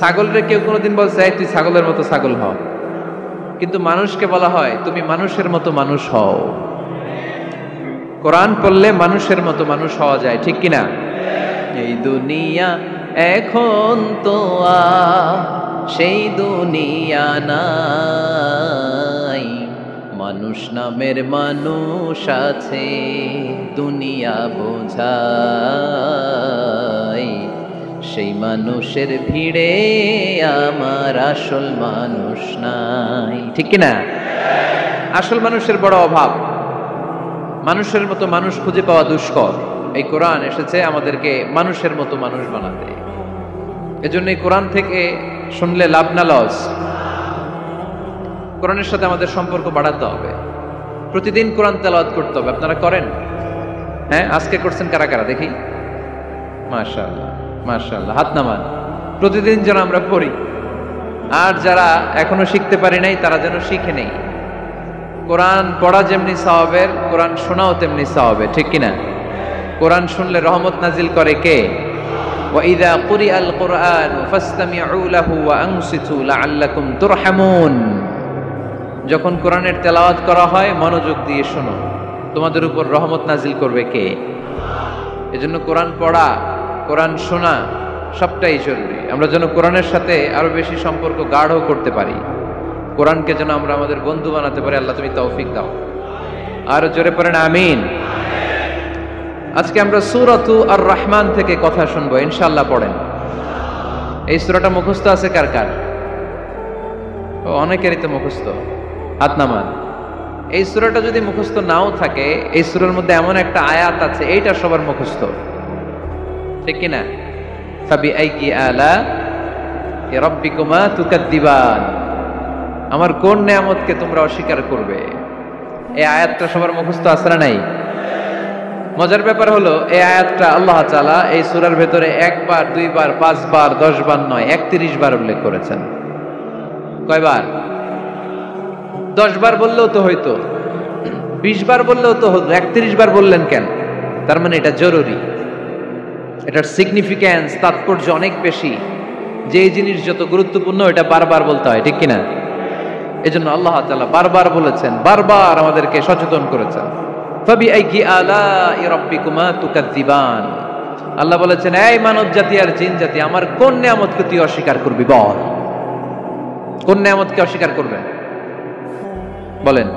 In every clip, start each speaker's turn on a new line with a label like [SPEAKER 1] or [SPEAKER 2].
[SPEAKER 1] ছাগলরে কেউ কোনোদিন বলছে এই তুই ছাগলের মতো ছাগল হও, কিন্তু মানুষকে বলা হয় তুমি মানুষের মতো মানুষ হও। কোরআন পড়লে মানুষের মতো মানুষ হওয়া যায়, ঠিক কিনা? এই দুনিয়া এখন তো সেই দুনিয়া নাই, মানুষ নামের মানুষ আছে দুনিয়া বোঝাই, সেই মানুষের ভিড়ে আমার আসল মানুষ নাই, ঠিক কিনা? আসল মানুষের বড় অভাব, মানুষের মতো মানুষ খুঁজে পাওয়া দুষ্কর। এই কোরআন এসেছে আমাদেরকে মানুষের মতো মানুষ বানাতে। এজন্য এই কোরআন থেকে শুনলে লাভ না লস? কোরআনের সাথে আমাদের সম্পর্ক বাড়াতে হবে, প্রতিদিন কোরআন তেলাওয়াত করতে হবে। আপনারা করেন? হ্যাঁ, আজকে করছেন কারা কারা দেখি? মাশাআল্লাহ মাশাআল্লাহ, হাত নামান। প্রতিদিন যেন আমরা পড়ি, আর যারা এখনো শিখতে পারি নাই তারা যেন শিখে নেই। কোরআন পড়া যেমনি সওয়াবের, কোরআন শোনাও তেমনি সওয়াবের, ঠিক কিনা? কোরআন শুনলে রহমত নাজিল করে কে? ওয়াইদা কুরিআল কুরআন ফাসতামিউ লাহু ওয়া আনসিতু লাআল্লাকুম তুরহামুন। যখন কোরআনের তেলাওয়াত করা হয় মনোযোগ দিয়ে শোনো, তোমাদের উপর রহমত নাজিল করবে কে? এজন্য কোরআন পড়া, কোরআন শোনা সবটাই জরুরি। আমরা যেন কোরআনের সাথে আরো বেশি সম্পর্ক গাঢ় করতে পারি, কোরআনকে যেন আমরা আমাদের বন্ধু বানাতে পারি। আল্লাহ তুমি তৌফিক দাও। আর জোরে পড়েন আমিন। আজকে আমরা সূরাতু আর রহমান থেকে কথা শুনবো ইনশাআল্লাহ। পড়েন। এই সূরাটা মুখস্থ আছে কার কার? ও, অনেকেরই তো মুখস্থ, হাত নামান। এই সূরাটা যদি মুখস্থ নাও থাকে, এই সূরার মধ্যে এমন একটা আয়াত আছে এইটা সবার মুখস্থ, ঠিক কিনা? ফাবিআইয়ি আলা রাব্বিকুমা তুকাদ্দিবান, আমার কোন নিয়ামতকে তোমরা অস্বীকার করবে। এই আয়াতটা সবার মুখস্থ আছে না নাই? মজার ব্যাপার হলো এই আয়াতটা আল্লাহ তাআলা এই সূরার ভেতরে একবার, দুইবার, 5 বার, 10 বার নয়, 31 বার উল্লেখ করেছেন। কয়বার? 10 বার বললেও তো হইতো, 20 বার বললেও তো হতো, 31 বার বললেন কেন? তার মানে এটা জরুরি, এটার সিগনিফিক্যান্স, তাৎপর্য অনেক বেশি। যে জিনিস যত গুরুত্বপূর্ণ এটা বারবার বলতে হয়, ঠিক কিনা? এজন্য আল্লাহ তাআলা বারবার বলেছেন, বারবার আমাদেরকে সচেতন করেছেন। ফাবিআইয়ি আলাই রাব্বিকুমা তুকাদ্দিবান। আল্লাহ বলেছেন, এই মানব জাতি আর জিন জাতি, আমার কোন নিয়ামতকে তুই অস্বীকার করবি বল? কোন নিয়ামতকে অস্বীকার করবে বলেন?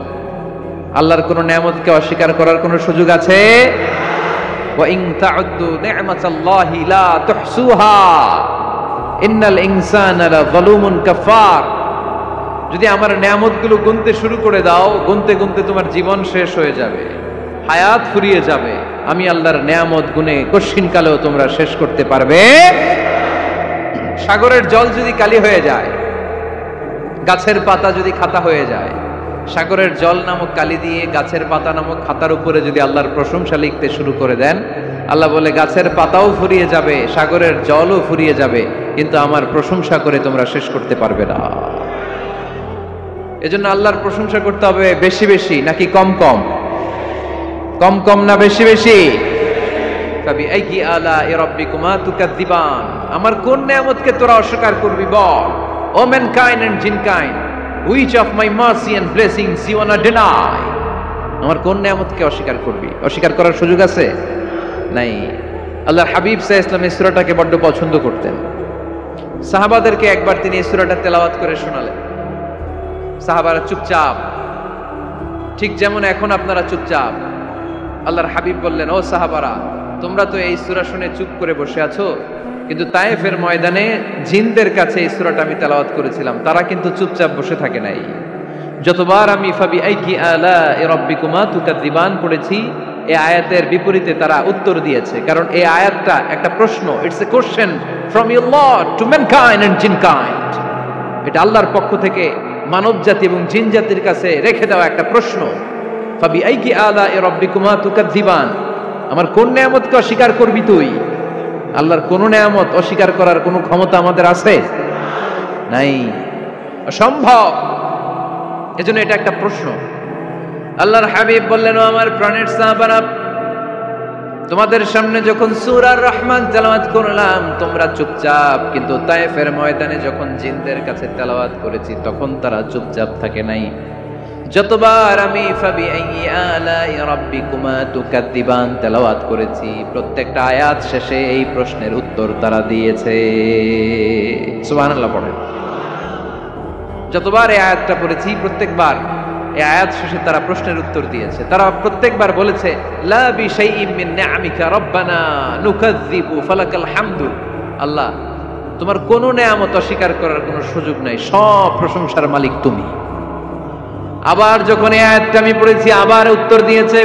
[SPEAKER 1] আল্লাহর কোন নিয়ামতকে অস্বীকার করার কোন সুযোগ আছে? ওয়া ইন তাউদ্দু নি'মাতাল্লাহি লা তুহসুহা ইন্নাল ইনসানা লাযালুমুন কাফার। যদি আমার নিয়ামতগুলো গুনতে শুরু করে দাও, গুনতে গুনতে তোমার জীবন শেষ হয়ে যাবে, হায়াত ফুরিয়ে যাবে। আমি আল্লাহর নিয়ামত গুনে কশিন কালেও তোমরা শেষ করতে পারবে। সাগরের জল যদি কালি হয়ে যায়, গাছের পাতা যদি খাতা হয়ে যায়, সাগরের জল নামক কালি দিয়ে গাছের পাতা নামক খাতার উপরে যদি আল্লাহর প্রশংসা লিখতে শুরু করে দেন, আল্লাহ বলে গাছের পাতাও ফুরিয়ে যাবে, সাগরের জলও ফুরিয়ে যাবে, কিন্তু আমার প্রশংসা করে তোমরা শেষ করতে পারবে না। এজন্য আল্লাহর প্রশংসা করতে হবে বেশি বেশি নাকি কম কম? কম কম না বেশি বেশি? ফাবিআইয়ি আলাই রাব্বিকুমা তুকাদ্দিবান, আমার কোন নিয়ামতকে তোরা অস্বীকার করবি বল? O mankind and jinnkind, which of my mercy and blessings you wanna deny? আমার কোন নিয়ামতকে অস্বীকার করবি? অস্বীকার করার সুযোগ আছে? নাই। আল্লাহর হাবিব সাল্লাল্লাহু আলাইহি ওয়াসাল্লাম এই সূরাটাকে বড় পছন্দ করতেন। সাহাবাদেরকে একবার তিনি এই সূরাটা তেলাওয়াত করে শোনালেন। সাহাবারা চুপচাপ, ঠিক যেমন এখন আপনারা চুপচাপ। আল্লাহর হাবিব বললেন, ও সাহাবারা, তোমরা তো এই সূরা শুনে চুপ করে বসে আছো, কিন্তু তায়েফের ময়দানে জিনদের কাছে এই সূরাটা আমি তেলাওয়াত করেছিলাম, তারা কিন্তু চুপচাপ বসে থাকে নাই। যতবার আমি ফাবিআইয়ি আলাই রাব্বিকুমা তুকাদ্দিবান পড়েছি, এই আয়াতের বিপরীতে তারা উত্তর দিয়েছে, কারণ এই আয়াতটা একটা প্রশ্ন। It's a question from your lord to mankind and jinnkind. এটা আল্লাহর পক্ষ থেকে মানব জাতি এবং জিন জাতির কাছে রেখে দেওয়া একটা প্রশ্ন। ফাবিআইয়ি আলাই রাব্বিকুমা তুকাদ্দিবান, আমার কোন নিয়ামতকে অস্বীকার করবি তুই? আল্লাহর কোন নিয়ামত অস্বীকার করার কোন ক্ষমতা আমাদের আছে? নাই, অসম্ভব। এজন্য এটা একটা প্রশ্ন। আল্লাহর হাবিব বললেন, ও আমার প্রাণের সাহাবারা, তোমাদের সামনে যখন সূরা রহমান তেলাওয়াত করলাম তোমরা চুপচাপ, কিন্তু তায়েফের ময়দানে যখন জিনদের কাছে তেলাওয়াত করেছি তখন তারা চুপচাপ থাকে নাই। যতবার আমি ফাবিআইয়ি আলাই রাব্বিকুমা তুকাদ্দিবান তেলাওয়াত করেছি প্রত্যেকটা আয়াত শেষে এই প্রশ্নের উত্তর তারা দিয়েছে। সুবহানাল্লাহ পড়েন। যতবার এই আয়াতটা পড়েছি প্রত্যেকবার এই আয়াত শেষে তারা প্রশ্নের উত্তর দিয়েছে। তারা প্রত্যেকবার বলেছে লা বিশাইইম মিন নিআমিকা রাব্বানা নুকাযযিবু ফালাকাল হামদু। আল্লাহ, তোমার কোনো নেয়ামত অস্বীকার করার কোনো সুযোগ নাই, সব প্রশংসার মালিক তুমি। আবার যখন এই আয়াতটা আমি পড়েছি আবার উত্তর দিয়েছে,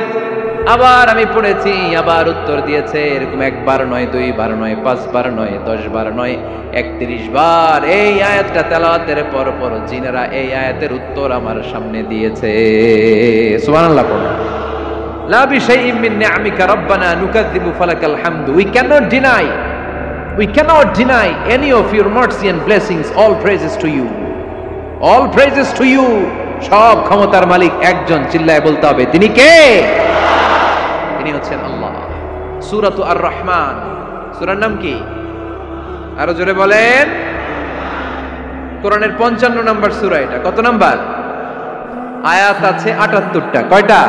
[SPEAKER 1] আবার আমি পড়েছি আবার উত্তর দিয়েছে। এরকম একবার নয়, দুইবার নয়, পাঁচবার নয়, 10 বার নয়, 31 বার এই আয়াতটা তেলাওয়াতের পর পর জিনেরা এই আয়াতের উত্তর আমার সামনে দিয়েছে। সুবহানাল্লাহ পড়ুন। লা বিশাইইম মিন নিআমিকা রাব্বানা নুকাযযিবু ফালাকাল হামদু। We cannot deny any of your mercy and blessings. All praises to you. All praises to you. সব ক্ষমতার মালিক একজন, চিল্লায় বলতে হবে তিনি কে? তিনি হচ্ছেন আল্লাহ। সূরাতু আর রহমান, সূরার নাম কি? আরো জোরে বলেন। কোরআনের 55 নম্বর সূরা এটা। কত নাম্বার? আয়াত আছে 78টা। কয়টা?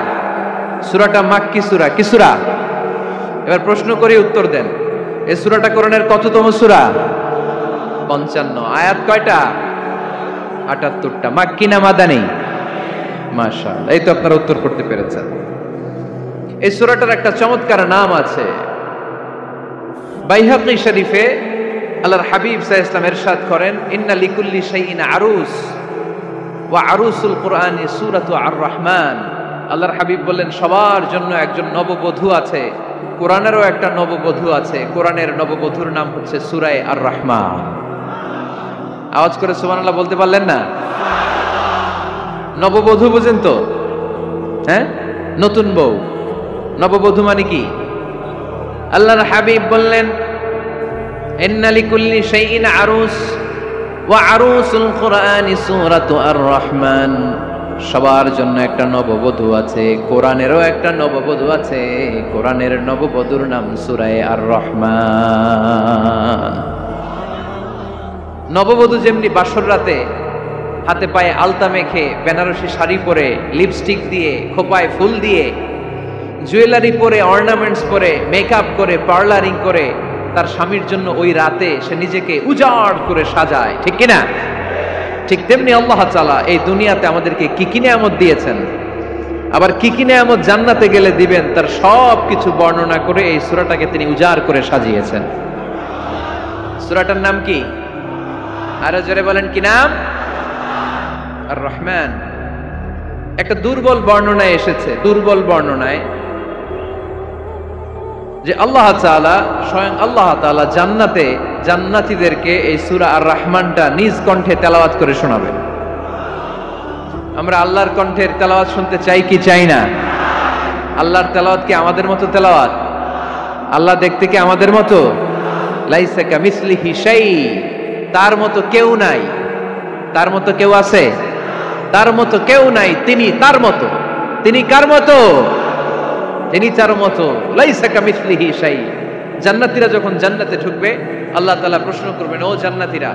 [SPEAKER 1] সূরাটা মাক্কি সূরা। কি সূরা? এবার প্রশ্ন করে উত্তর দেন। এই সূরাটা কোরআনের কততম সূরা? 55। আয়াত কয়টা? 78টা। মাক্কি না মাদানী? মাশাআল্লাহ, এই তো আপনারা উত্তর করতে পেরেছেন। এই সূরাটার একটা চমৎকার নাম আছে। বাইহাকী শরীফে আল্লাহর হাবিব সাল্লাল্লাহু আলাইহি ওয়াসাল্লাম ইরশাদ করেন, ইন্না লিকুল্লি শাইইন আরুস ওয়া আরুসুল কুরআনি সূরাতু আর রহমান। আল্লাহর হাবিব বললেন সবার জন্য একজন নববধূ আছে, কোরআনেরও একটা নববধূ আছে। কোরআনের নববধূর নাম হচ্ছে সূরা আর রহমান। আওয়াজ করে সুবহানাল্লাহ বলতে পারলেন না? নববধূ বুঝেন তো? হ্যাঁ, নতুন বউ। নববধূ মানে কি? আল্লাহর হাবিব বললেন ইন্না লিকুল্লি শাইইন আরুস ওয়া আরুসুল কুরআনি সূরাতু আর রহমান। সবার জন্য একটা নববধূ আছে, কোরআনেরও একটা নববধূ আছে। কোরআনের নববধূর নাম সূরা আর রহমান। নববধূ যেমনি বাসর রাতে হাতে পায়ে আলতা মেখে, বেনারসি শাড়ি পরে, লিপস্টিক দিয়ে, খোপায় ফুল দিয়ে, জুয়েলারি পরে, অর্নামেন্টস পরে, মেকআপ করে, পার্লারিং করে তার স্বামীর জন্য ওই রাতে সে নিজেকে উজাড় করে সাজায়, ঠিক কিনা? ঠিক তেমনি আল্লাহ তাআলা এই দুনিয়াতে আমাদেরকে কি কি নিয়ামত দিয়েছেন, আবার কি কি নিয়ামত জান্নাতে গেলে দিবেন, তার সব কিছু বর্ণনা করে এই সূরাটাকে তিনি উজাড় করে সাজিয়েছেন। সূরাটার নাম কি? আরো জোরে বলেন, কি নাম? আর রহমান। একটা দুর্বল বর্ণনায় এসেছে, দুর্বল বর্ণনায় যে আল্লাহ তাআলা, স্বয়ং আল্লাহ তাআলা জান্নাতে জান্নাতীদেরকে এই সূরা আর রহমানটা নিজ কণ্ঠে তেলাওয়াত করে শোনাবেন। আমরা আল্লাহর কণ্ঠের তেলাওয়াত শুনতে চাই কি চাই না? আল্লাহর তেলাওয়াত কি আমাদের মতো তেলাওয়াত? আল্লাহ দেখতে কি আমাদের মতো? লাইসা কামিসলিহি শাই, তার মতো কেউ নাই। তার মতো কেউ আছে? তার মতো কেউ নাই। তিনি তার মতো। তিনি কার মতো? তিনি তার মতো। লাইসা কামিসলিহি শাই। জান্নাতীরা যখন জান্নাতে ঢুকবে আল্লাহ তাআলা প্রশ্ন করবেন, ও জান্নাতীরা,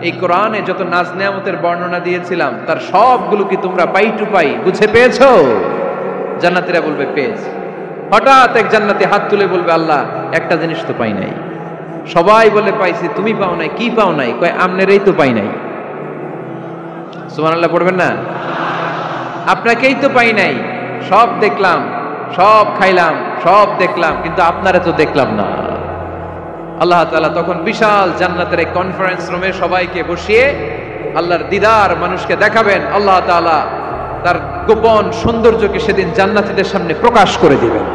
[SPEAKER 1] এই কোরআনে যত নাজ নেয়ামতের বর্ণনা দিয়েছিলাম তার সবগুলো কি তোমরা পাই টু পাই বুঝে পেয়েছো? জান্নাতীরা বলবে পেয়েছি। হঠাৎ এক জান্নাতি হাত তুলে বলবে, আল্লাহ একটা জিনিস তো পাই নাই। সবাই বলে পাইছি, তুমি পাও নাই। কি পাও নাই? কয় আমনেরই তো পাই নাই। সুবহানাল্লাহ পড়বেন না? আপনাকেই তো পাই নাই। সব দেখলাম, সব খাইলাম, সব দেখলাম, কিন্তু আপনারে তো দেখলাম না। আল্লাহ তাআলা তখন বিশাল জান্নাতের এক কনফারেন্স রুমে সবাইকে বসিয়ে আল্লাহর দিদার মানুষকে দেখাবেন। আল্লাহ তাআলা তার গোপন সৌন্দর্যকে সেদিন জান্নাতীদের সামনে প্রকাশ করে দিবেন।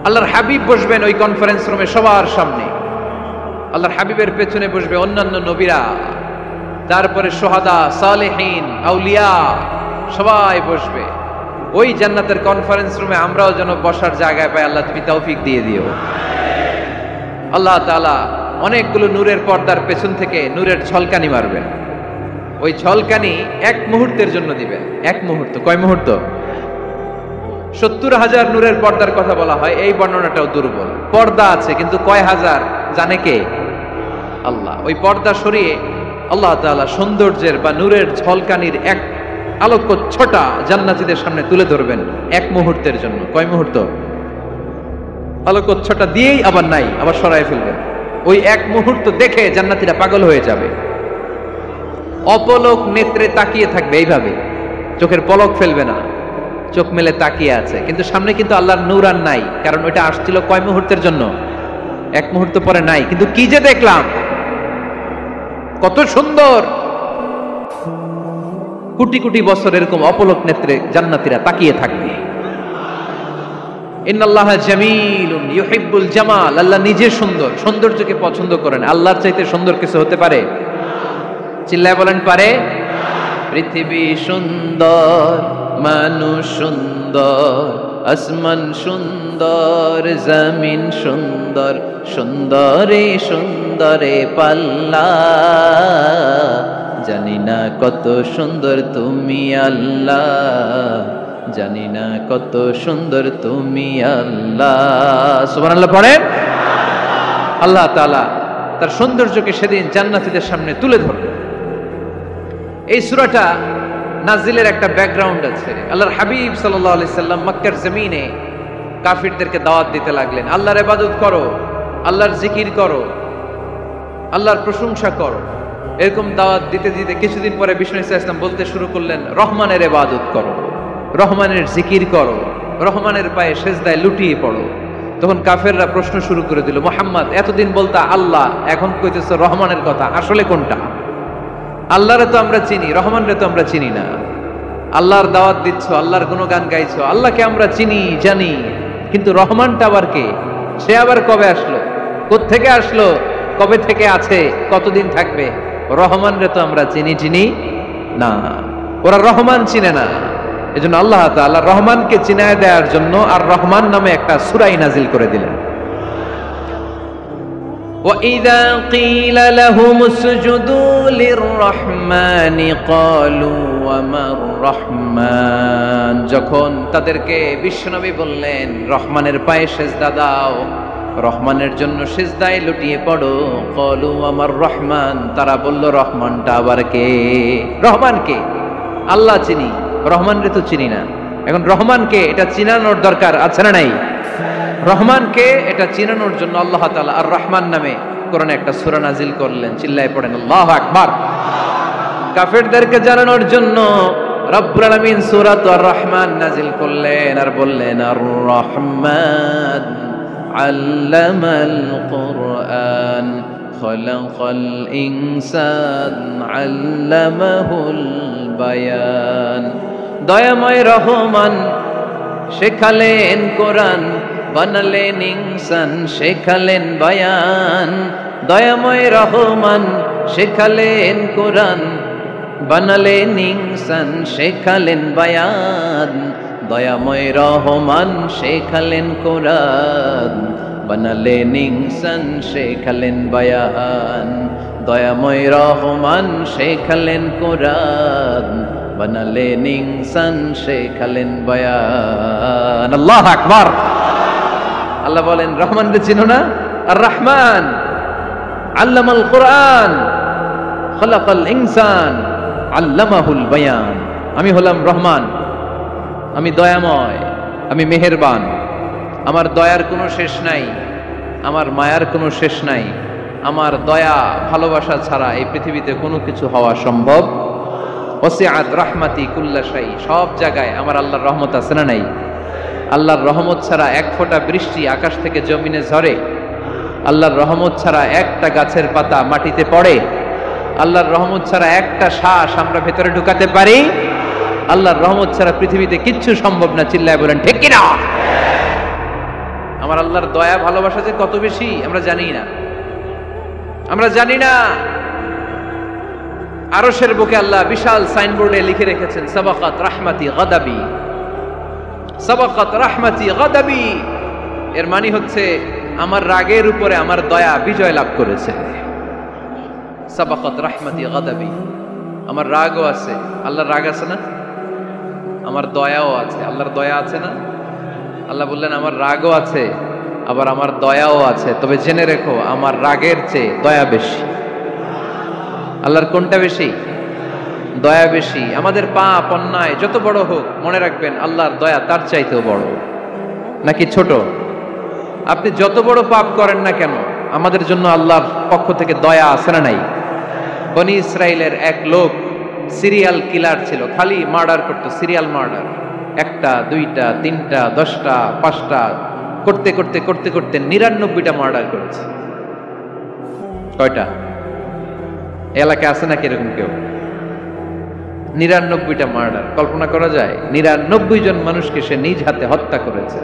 [SPEAKER 1] আল্লাহর হাবিব বসবেন ওই কনফারেন্স রুমে সবার সামনে। আল্লাহর হাবিবের পেছনে বসবে অন্যান্য নবীরা, তারপরে শুহাদা, সালেহীন, আউলিয়া সবাই বসবে। ওই জান্নাতের কনফারেন্স রুমে আমরাও যেন বসার জায়গায় পাই, আল্লাহ তুমি তৌফিক দিয়ে দিও। আল্লাহ তাআলা অনেকগুলো নূরের পর্দার পেছন থেকে নূরের ঝলকানি মারবেন। ওই ঝলকানি এক মুহূর্তের জন্য দিবেন। এক মুহূর্ত। কয় মুহূর্ত? 70,000 নূরের পর্দার কথা বলা হয়, এই বর্ণনাটাও দুর্বল। পর্দা আছে কিন্তু কয় হাজার জানে কে? আল্লাহ। ওই পর্দা সরিয়ে আল্লাহ তাআলা সৌন্দর্যের বা নূরের ঝলকানির এক আলোকচ্ছটা জান্নাতীদের সামনে তুলে ধরবেন এক মুহূর্তের জন্য। কয় মুহূর্ত? আলোকচ্ছটা দিয়েই আবার নাই, আবার সরায় ফেলবেন। ওই এক মুহূর্ত দেখে জান্নাতীরা পাগল হয়ে যাবে, অপলক নেত্রে তাকিয়ে থাকবে, এইভাবে চোখের পলক ফেলবে না, চোখ মেলে তাকিয়ে আছে। কিন্তু সামনে কিন্তু আল্লাহর নূর আর নাই, কারণ ওইটা আসছিল কয় মুহূর্তের জন্য? এক মুহূর্ত পরে নাই। কিন্তু কি যে দেখলাম, কত সুন্দর! কোটি কোটি বছর এরকম অপলক নেত্রে জান্নাতীরা তাকিয়ে থাকবে। ইন্নাল্লাহা জামিলুন ইউহিব্বুল জামাল। আল্লাহ নিজে সুন্দর, সৌন্দর্যকে পছন্দ করেন। আল্লাহর চাইতে সুন্দর কিছু হতে পারে? চিল্লায় বলেন পারে? পৃথিবী সুন্দর, মানুষ সুন্দর, আসমান সুন্দর, জমিন সুন্দর, সুন্দরে সুন্দরে পাল্লা। জানি না কত সুন্দর তুমি আল্লাহ, জানি না কত সুন্দর তুমি আল্লাহ। সুবহানাল্লাহ পড়েন। আল্লাহ তাআলা তার সৌন্দর্যকে সেদিন জান্নাতীদের সামনে তুলে ধরবেন। এই সূরাটা নাজিলের একটা ব্যাকগ্রাউন্ড আছে। আল্লাহর হাবিব সাল্লাল্লাহু আলাইহি সাল্লাম মক্কার জমিনে কাফিরদেরকে দাওয়াত দিতে লাগলেন, আল্লাহর ইবাদত করো, আল্লাহর জিকির করো, আল্লাহর প্রশংসা করো। এরকম দাওয়াত দিতে দিতে কিছুদিন পরে বিষ্ণু ইসলাম বলতে শুরু করলেন, রহমানের ইবাদত করো, রহমানের জিকির করো, রহমানের পায়ে সেজদায় লুটিয়ে পড়ো। তখন কাফেররা প্রশ্ন শুরু করে দিল, মুহাম্মদ এতদিন বলতা আল্লাহ, এখন কইতেছো রহমানের কথা, আসলে কোনটা? আল্লাহরে তো আমরা চিনি, রহমানরে তো আমরা চিনি না। আল্লাহর দাওয়াত দিচ্ছ, আল্লাহর গুণগান গাইছো, আল্লাহকে আমরা চিনি জানি, কিন্তু রহমানটা আবার কে? সে আবার কবে আসলো, কোত্থেকে আসলো, কবে থেকে আছে, কতদিন থাকবে? রহমানরে তো আমরা চিনি না। ওরা রহমান চিনে না। এজন্য আল্লাহ তাআলা রহমানকে চিনায় দেওয়ার জন্য আর রহমান নামে একটা সূরা নাজিল করে দিলেন। وَإِذَا قِيلَ لَهُمُ اسْجُدُوا لِلرَّحْمَنِ قَالُوا وَمَا الرَّحْمَنُ। যখন তাদেরকে বিশ্বনবী বললেন রহমানের পায়ে সেজদা দাও, রহমানের জন্য সেজদায় লুটিয়ে পড়ো, قَالُوا وَمَا الرَّحْمَنُ, তারা বলল রহমানটা আবার কে? রহমান কে? আল্লাহ চিনি, রহমানরে তো চিনি না। এখন রহমানকে এটা চিনানোর দরকার আছে না নাই? রহমানকে এটা চিনানোর জন্য আল্লাহ তাআলা আর রহমান নামে কোরআনে একটা সূরা নাজিল করলেন। চিল্লায় পড়েন আল্লাহু আকবার। কাফেরদেরকে জানানোর জন্য রব্বুল আলামিন সূরাত আর রহমান নাজিল করলেন আর বললেন, আর রহমান আল্লামাল কুরআন খলাকাল ইনসান আল্লামাহুল বায়ান। দয়াময় রহমান শেখালেন কোরআন, বানালেন ইনসান, শেখালেন বায়ান। দয়াময় রহমান শেখালেন কোরআন, বানালেন ইনসান, শেখালেন বায়ান। দয়াময় রহমান শেখালেন কোরআন, বানালেন ইনসান, শেখালেন বায়ান। দয়াময় রহমান শেখালেন কোরআন, বানালেন ইনসান, শেখালেন বায়ান। আল্লাহু আকবার। আল্লাহ বলেন রহমানকে চিনো না? আর রহমান আল্লামাল কোরআন খলাকাল ইনসান আল্লামাহুল বায়ান। আমি হলাম রহমান, আমি দয়াময়, আমি মেহেরবান। আমার দয়ার কোনো শেষ নাই, আমার মায়ার কোনো শেষ নাই। আমার দয়া ভালোবাসা ছাড়া এই পৃথিবীতে কোনো কিছু হওয়া সম্ভব। ওয়াসিআত রাহমাতি কুল্লা শাই। সব জায়গায় আমার আল্লাহর রহমত আছে না নাই? আল্লাহর রহমত ছাড়া এক ফোঁটা বৃষ্টি আকাশ থেকে জমিনে ঝরে? আল্লাহর রহমত ছাড়া একটা গাছের পাতা মাটিতে পড়ে? আল্লাহর রহমত ছাড়া একটা শ্বাস আমরা ভেতরে ঢুকাতে পারি? আল্লাহর রহমত ছাড়া পৃথিবীতে কিচ্ছু সম্ভব না। চিল্লায় বলেন ঠিক কি না? আমার আল্লাহর দয়া ভালোবাসা যে কত বেশি আমরা জানি না, আমরা জানি না। আরশের বুকে আল্লাহ বিশাল সাইনবোর্ডে লিখে রেখেছেন, সাবাকাত রাহমাতি গাদাবি, সাবাকাত রাহমাতি গাদাবি। এর মানে হচ্ছে আমার রাগের উপরে আমার দয়া বিজয় লাভ করেছে। সাবাকাত রাহমাতি গাদাবি। আমার রাগও আছে, আল্লাহর রাগ আছে না? আমার দয়াও আছে, আল্লাহর দয়া আছে না? আল্লাহ বললেন আমার রাগও আছে, আবার আমার দয়াও আছে, তবে জেনে রেখো আমার রাগের চেয়ে দয়া বেশি। আল্লাহর কোনটা বেশি? দয়া বেশি। আমাদের পাপ অন্যায় যত বড় হোক, মনে রাখবেন আল্লাহর দয়া তার চাইতেও বড়। নাকি ছোট? আপনি যত বড় পাপ করেন না কেন, আমাদের জন্য আল্লাহর পক্ষ থেকে দয়া আছে না নাই? বনি ইসরাইলের এক লোক সিরিয়াল কিলার ছিল, খালি মার্ডার করতো, সিরিয়াল মার্ডার। একটা, দুইটা, তিনটা, 10টা, 5টা করতে করতে করতে করতে 99টা মার্ডার করেছে। কয়টা? এলাকায় আছে নাকি এরকম কেউ? 99টা মার্ডার। কল্পনা করা যায়? 99 জন মানুষকে সে নিজ হাতে হত্যা করেছে।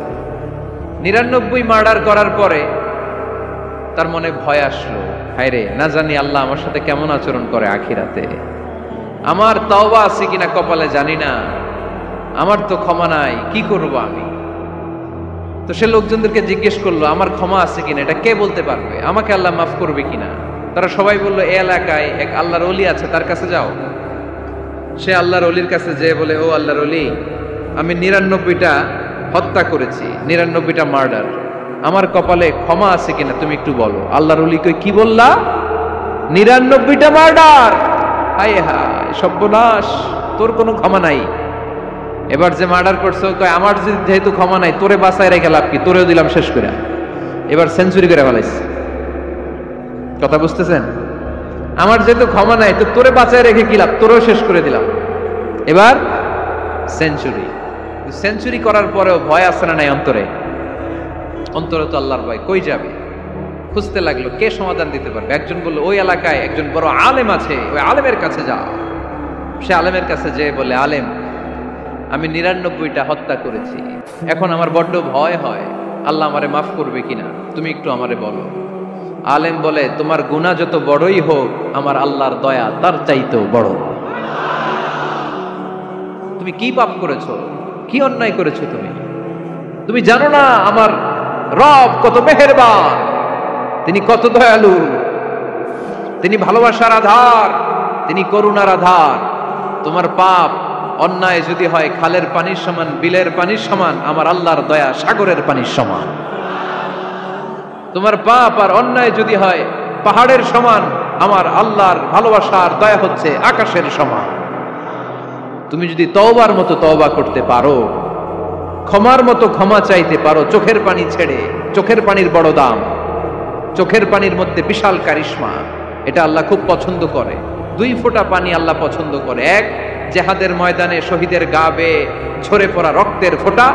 [SPEAKER 1] 99 মার্ডার করার পরে তার মনে ভয় আসলো, হায়রে না জানি আল্লাহ আমার সাথে কেমন আচরণ করে আখিরাতে, আমার তওবা আছে কিনা কপালে জানি না, আমার তো ক্ষমা নাই, কি করব আমি? তো সে লোকজনদেরকে জিজ্ঞেস করলো আমার ক্ষমা আছে কিনা, এটা কে বলতে পারবে, আমাকে আল্লাহ মাফ করবে কিনা? তারা সবাই বললো এই এলাকায় এক আল্লাহর ওলি আছে, তার কাছে যাও। সে আল্লাহর ওলির কাছে যেয়ে বলে, ও আল্লাহর ওলি, আমি 99টা হত্যা করেছি, 99টা মার্ডার, আমার কপালে ক্ষমা আছে কিনা তুমি একটু বলো। আল্লাহর ওলি কই, কি বললা? 99টা মার্ডার? হায় হায় সর্বনাশ, তোর কোনো ক্ষমা নাই। এবার যে মার্ডার করছো কয় আমার যেহেতু ক্ষমা নাই, তোরে বাঁচায় রেখে লাভ কি, তোরেও দিলাম শেষ করে। এবার সেঞ্চুরি করে ফেলাইছে। কথা বুঝতেছেন? আমার যেহেতু ক্ষমা নাই, তো তোরে বাঁচায় রেখে কি লাভ, তোরেও শেষ করে দিলাম। এবার সেঞ্চুরি। সেঞ্চুরি করার পরেও ভয় আসে না নাই অন্তরে? অন্তরে তো আল্লাহর ভয়। কই যাবে? খুঁজতে লাগলো কে সমাধান দিতে পারবে। একজন বলল ওই এলাকায় একজন বড় আলেম আছে, ওই আলেমের কাছে যাও। সে আলেমের কাছে যেয়ে বলে, আলেম আমি 99টা হত্যা করেছি, এখন আমার বড্ড ভয় হয়, আল্লাহ আমারে মাফ করবে কিনা, তুমি একটু আমারে বলো। আলেম বলে, তোমার গুনাহ যত বড়ই হোক, আমার আল্লাহর দয়া তার চাইতেও বড়। তুমি কি পাপ করেছো, কি অন্যায় করেছো তুমি? তুমি জানো না আমার রব কত মেহেরবান, তিনি কত দয়ালু, তিনি ভালোবাসার আধার, তিনি করুণার আধার। তোমার পাপ অন্যায় যদি হয় খালের পানির সমান, বিলের পানির সমান, আমার আল্লাহর দয়া সাগরের পানির সমান। তোমার পাপ আর অন্যায় যদি হয় পাহাড়ের সমান, আমার আল্লাহর ভালোবাসার দয়া হচ্ছে আকাশের সমান। তুমি যদি তওবার মতো তওবা করতে পারো, ক্ষমার মতো ক্ষমা চাইতে পারো, চোখের পানি ছেড়ে, চোখের পানির বড় দাম, চোখের পানির মধ্যে বিশাল কারিশমা, এটা আল্লাহ খুব পছন্দ করে। 2 ফোঁটা পানি আল্লাহ পছন্দ করে। এক, জিহাদের ময়দানে শহীদের গা বেয়ে ঝরে পড়া রক্তের ফোঁটা।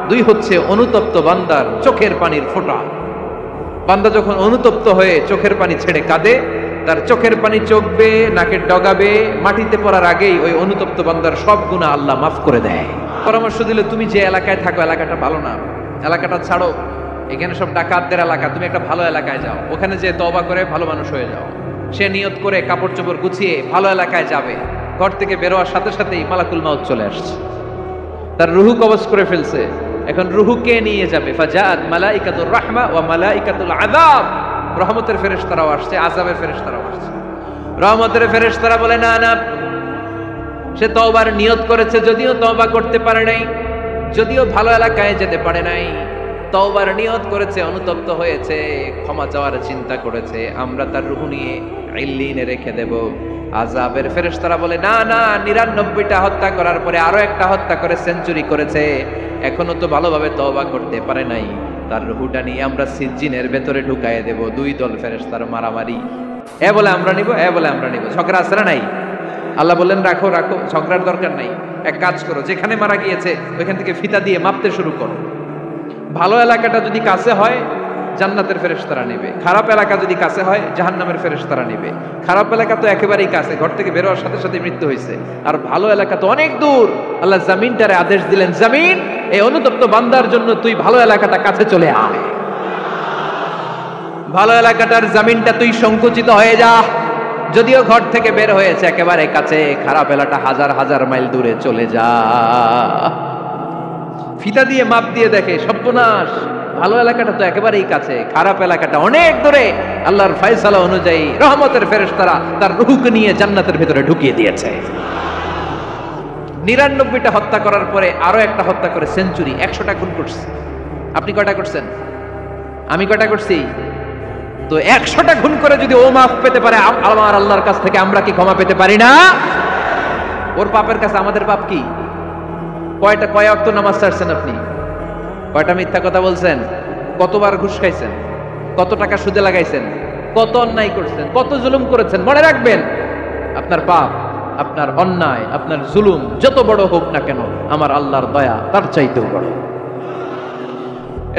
[SPEAKER 1] 2 হচ্ছে অনুতপ্ত বান্দার চোখের পানির ফোঁটা। বান্দা যখন অনুতপ্ত হয়ে চোখের পানি ছেড়ে কাঁদে, তার চোখের পানি চোখ বেয়ে নাকের ডগা বেয়ে মাটিতে পড়ার আগেই ওই অনুতপ্ত বান্দার সব গুনাহ আল্লাহ মাফ করে দেয়। পরামর্শ দিল, তুমি যে এলাকায় থাকো এলাকাটা ভালো না, এলাকাটা ছাড়ো, এখানে সব ডাকাতদের এলাকা, তুমি একটা ভালো এলাকায় যাও, ওখানে যে তওবা করে ভালো মানুষ হয়ে যাও। সে নিয়ত করে কাপড় চোপড় গুছিয়ে ভালো এলাকায় যাবে, ঘর থেকে বেরোয়ার সাথে সাথেই মালাকুল মাউত চলে আসছে, তার রুহু কবজ করে ফেলছে। এখন রুহু কে নিয়ে যাবে? ফাজাআত মালাইকাতুর রাহমা ওয়া মালাইকাতুল আযাব। রহমতের ফেরেশতারাও আসছে, আযাবের ফেরেশতারাও আসছে। রহমতের ফেরেশতারা বলে, না না, সে তওবার নিয়ত করেছে, যদিও তওবা করতে পারে নাই, যদিও ভালো এলাকায় যেতে পারে নাই, তওবার নিয়ত করেছে, অনুতপ্ত হয়েছে, ক্ষমা চাওয়ার চিন্তা করেছে, আমরা তার রূহ নিয়ে ইল্লিনে রেখে দেব। আযাবের ফেরেশতারা বলে, না না, 99টা হত্যা করার পরে আরো একটা হত্যা করে সেঞ্চুরি করেছে, এখনো তো ভালোভাবে তওবা করতে পারে নাই, তার রূহটা নিয়ে আমরা সিজ্জিনের ভেতরে ঢুকায়ে দেব। 2 দল ফেরেশতার মারামারি, এ বলে আমরা নিব, এ বলে আমরা নিব। ঝগড়া আছে না নাই? আল্লাহ বললেন রাখো রাখো, ঝগড়ার দরকার নাই। এক কাজ করো, যেখানে মারা গিয়েছে ওইখান থেকে ফিতা দিয়ে মাপতে শুরু করো। ভালো এলাকাটা যদি কাছে হয় জান্নাতের ফেরেশতারা নেবে, খারাপ এলাকা যদি কাছে হয় জাহান্নামের ফেরেশতারা নেবে। খারাপ এলাকা তো একেবারেই কাছে, ঘর থেকে বেরোয়ার সাথে সাথে মৃত্যু হয়েছে, আর ভালো এলাকা তো অনেক দূর। আল্লাহ জামিনটারে আদেশ দিলেন, জামিন এই অনুতপ্ত বান্দার জন্য তুই ভালো এলাকাটা কাছে চলে আয়, ভালো এলাকাটার জামিনটা তুই সংকুচিত হয়ে যা। যদিও ঘর থেকে বের হয়েছে একেবারে কাছে, খারাপ এলাকাটা হাজার হাজার মাইল দূরে চলে যা। ফিতা দিয়ে মাপ দিয়ে দেখে, সর্বনাশ, ভালো এলাকাটা তো একেবারেই কাছে, খারাপ এলাকাটা অনেক দূরে। আল্লাহর ফয়সালা অনুযায়ী রহমতের ফেরেশতারা তার রূহকে নিয়ে জান্নাতের ভিতরে ঢুকিয়ে দিয়েছে। 99টা হত্যা করার পরে আরো একটা হত্যা করে সেঞ্চুরি, 100টা খুন করছে। আপনি কয়টা করছেন? আমি কয়টা করছি? তো 100টা খুন করে যদি ও মাফ পেতে পারে আমার আল্লাহর কাছ থেকে, আমরা কি ক্ষমা পেতে পারি না? ওর পাপের কাছে আমাদের পাপ কি? কয় ওয়াক্ত নামাজ ছাড়ছেন আপনি? কয়টা মিথ্যা কথা বলছেন? কতবার ঘুষ খাইছেন? কত টাকা সুদে লাগাইছেন? কত অন্যায় করছেন? কত জুলুম করেছেন? মনে রাখবেন, আপনার পাপ, আপনার অন্যায়, আপনার জুলুম যত বড় হোক না কেন, আমার আল্লাহর দয়া তার চাইতেও বড়।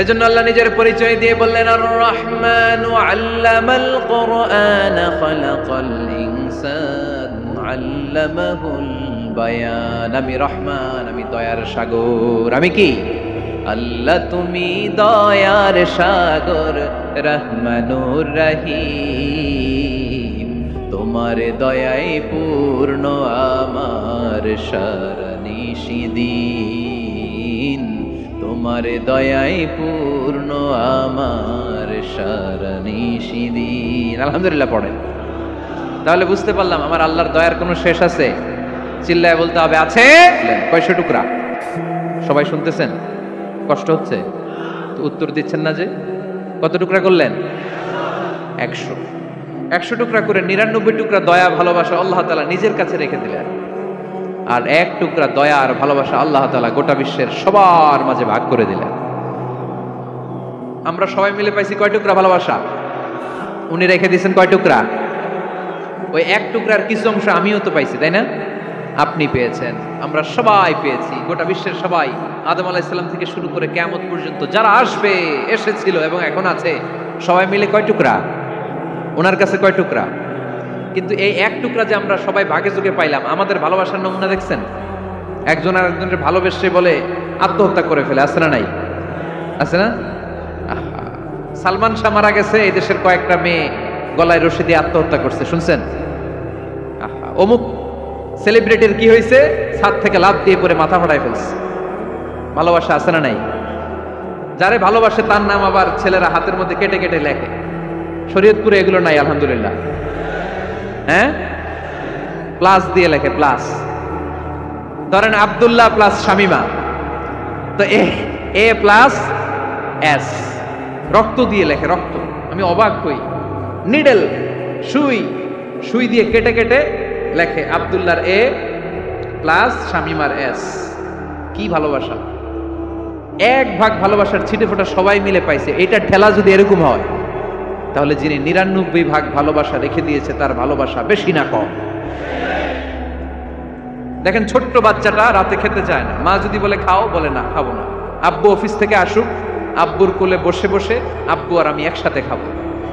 [SPEAKER 1] এজন্য আল্লাহ নিজের পরিচয় দিয়ে বললেন, আর রহমানু আল্লামাল কুরআন খালাকাল ইনসান আল্লামাহুল বায়ান। আমি রহমান, আমি দয়ার সাগর। আমি কি? আল্লাহ তুমি দয়ার সাগর, রহমানুর রহিম। তোমার দয়ায় পূর্ণ আমার সারানিশিদিন, তোমার দয়ায় পূর্ণ আমার সারানিশিদিন। আলহামদুলিল্লাহ পড়েন। তাহলে বুঝতে পারলাম আমার আল্লাহর দয়ার কোনো শেষ আছে? চিল্লায় বলতে হবে আছে। কয়শো টুকরা? সবাই শুনতেছেন? কষ্ট হচ্ছে তো উত্তর দিচ্ছেন না যে? কত টুকরা করলেন? 100। 100 টুকরা করে 99 টুকরা দয়া ভালোবাসা আল্লাহ তাআলা নিজের কাছে রেখে দিলেন, আর 1 টুকরা দয়া আর ভালোবাসা আল্লাহ তাআলা গোটা বিশ্বের সবার মাঝে ভাগ করে দিলেন। আমরা সবাই মিলে পাইছি কয় টুকরা ভালোবাসা? উনি রেখে দিয়েছেন কয় টুকরা? ওই 1 টুকরার কিছু অংশ আমিও তো পাইছি, তাই না? আপনি পেয়েছেন, আমরা সবাই পেয়েছি, গোটা বিশ্বের সবাই, আদম আলাইহিস সালাম থেকে শুরু করে কিয়ামত পর্যন্ত যারা আসবে, এসেছিল এবং এখন আছে, সবাই মিলে কয় টুকরা? ওনার কাছে কয় টুকরা? কিন্তু এই 1 টুকরা যে আমরা সবাই ভাগে যোগে পাইলাম, আমাদের ভালোবাসার নমুনা দেখছেন? একজন আর একজনের ভালোবেসে বলে আত্মহত্যা করে ফেলে, আছে না নাই? আছে না? সালমান শাহ মারা গেছে, এই দেশের কয়েকটা মেয়ে গলায় রশি দিয়ে আত্মহত্যা করছে, শুনছেন? অমুক সেলিব্রিটির কি হয়েছে, ছাদ থেকে লাফ দিয়ে পরে মাথা ফাটায় ফেলছে। ভালোবাসা আছে না নাই? যারে ভালোবাসে তার নাম আবার ছেলেরা হাতের মধ্যে কেটে কেটে লেখে। শরীয়তপুরে এগুলো নাই আলহামদুলিল্লাহ। হ্যাঁ, প্লাস দিয়ে লেখে, প্লাস। ধরেন আব্দুল্লাহ প্লাস শামিমা, তো এ প্লাস এস, রক্ত দিয়ে লেখে, রক্ত। আমি অবাক হই, নিডেল, সুই দিয়ে কেটে কেটে লেখে আব্দুল্লাহর এ প্লাস শামিমার এস। কি ভালোবাসা! 1 ভাগ ভালোবাসার ছিটে ফোটা সবাই মিলে পাইছে। এটা ঠেলা যদি এরকম হয়, তাহলে যিনি 99 ভাগ ভালোবাসা রেখে দিয়েছে তার ভালোবাসা বেশি না কম? দেখেন, ছোট্ট বাচ্চাটা রাতে খেতে চায় না, মা যদি বলে খাও, বলে না, খাবো না। আব্বু অফিস থেকে আসুক, আব্বুর কোলে বসে বসে আব্বু আর আমি একসাথে খাবো।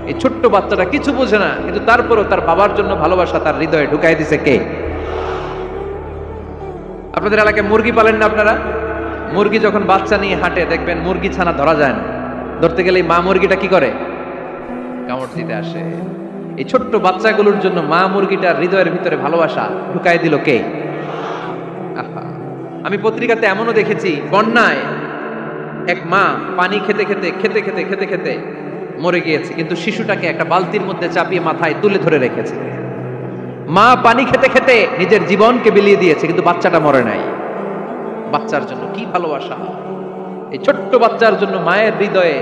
[SPEAKER 1] এই ছোট্ট বাচ্চাটা কিছু বোঝে না, কিন্তু তারপরও তার বাবার জন্য ভালোবাসা তার হৃদয়ে ঢুকাই দিছে কে? আপনাদের এলাকায় মুরগি পালেন না আপনারা? মুরগি যখন বাচ্চা নিয়ে হাঁটে, দেখবেন মুরগি ছানা ধরা যায় না, ধরতে গেলে মা মুরগিটা কি করে? কামড় দিতে আসে। এই ছোট্ট বাচ্চাগুলোর জন্য মা মুরগিটার হৃদয়ের ভিতরে ভালোবাসা ঢুকাই দিল কে? আমি পত্রিকাতে এমনও দেখেছি, বন্যায় এক মা পানি খেতে খেতে খেতে খেতে খেতে খেতে মরে গিয়েছে, কিন্তু শিশুটাকে একটা বালতির মধ্যে চাপিয়ে মাথায় তুলে ধরে রেখেছে। মা পানি খেতে খেতে নিজের জীবনকে বিলিয়ে দিয়েছে, কিন্তু বাচ্চাটা মরে নাই। বাচ্চার জন্য কি ভালোবাসা! এই ছোট্ট বাচ্চার জন্য মায়ের হৃদয়ে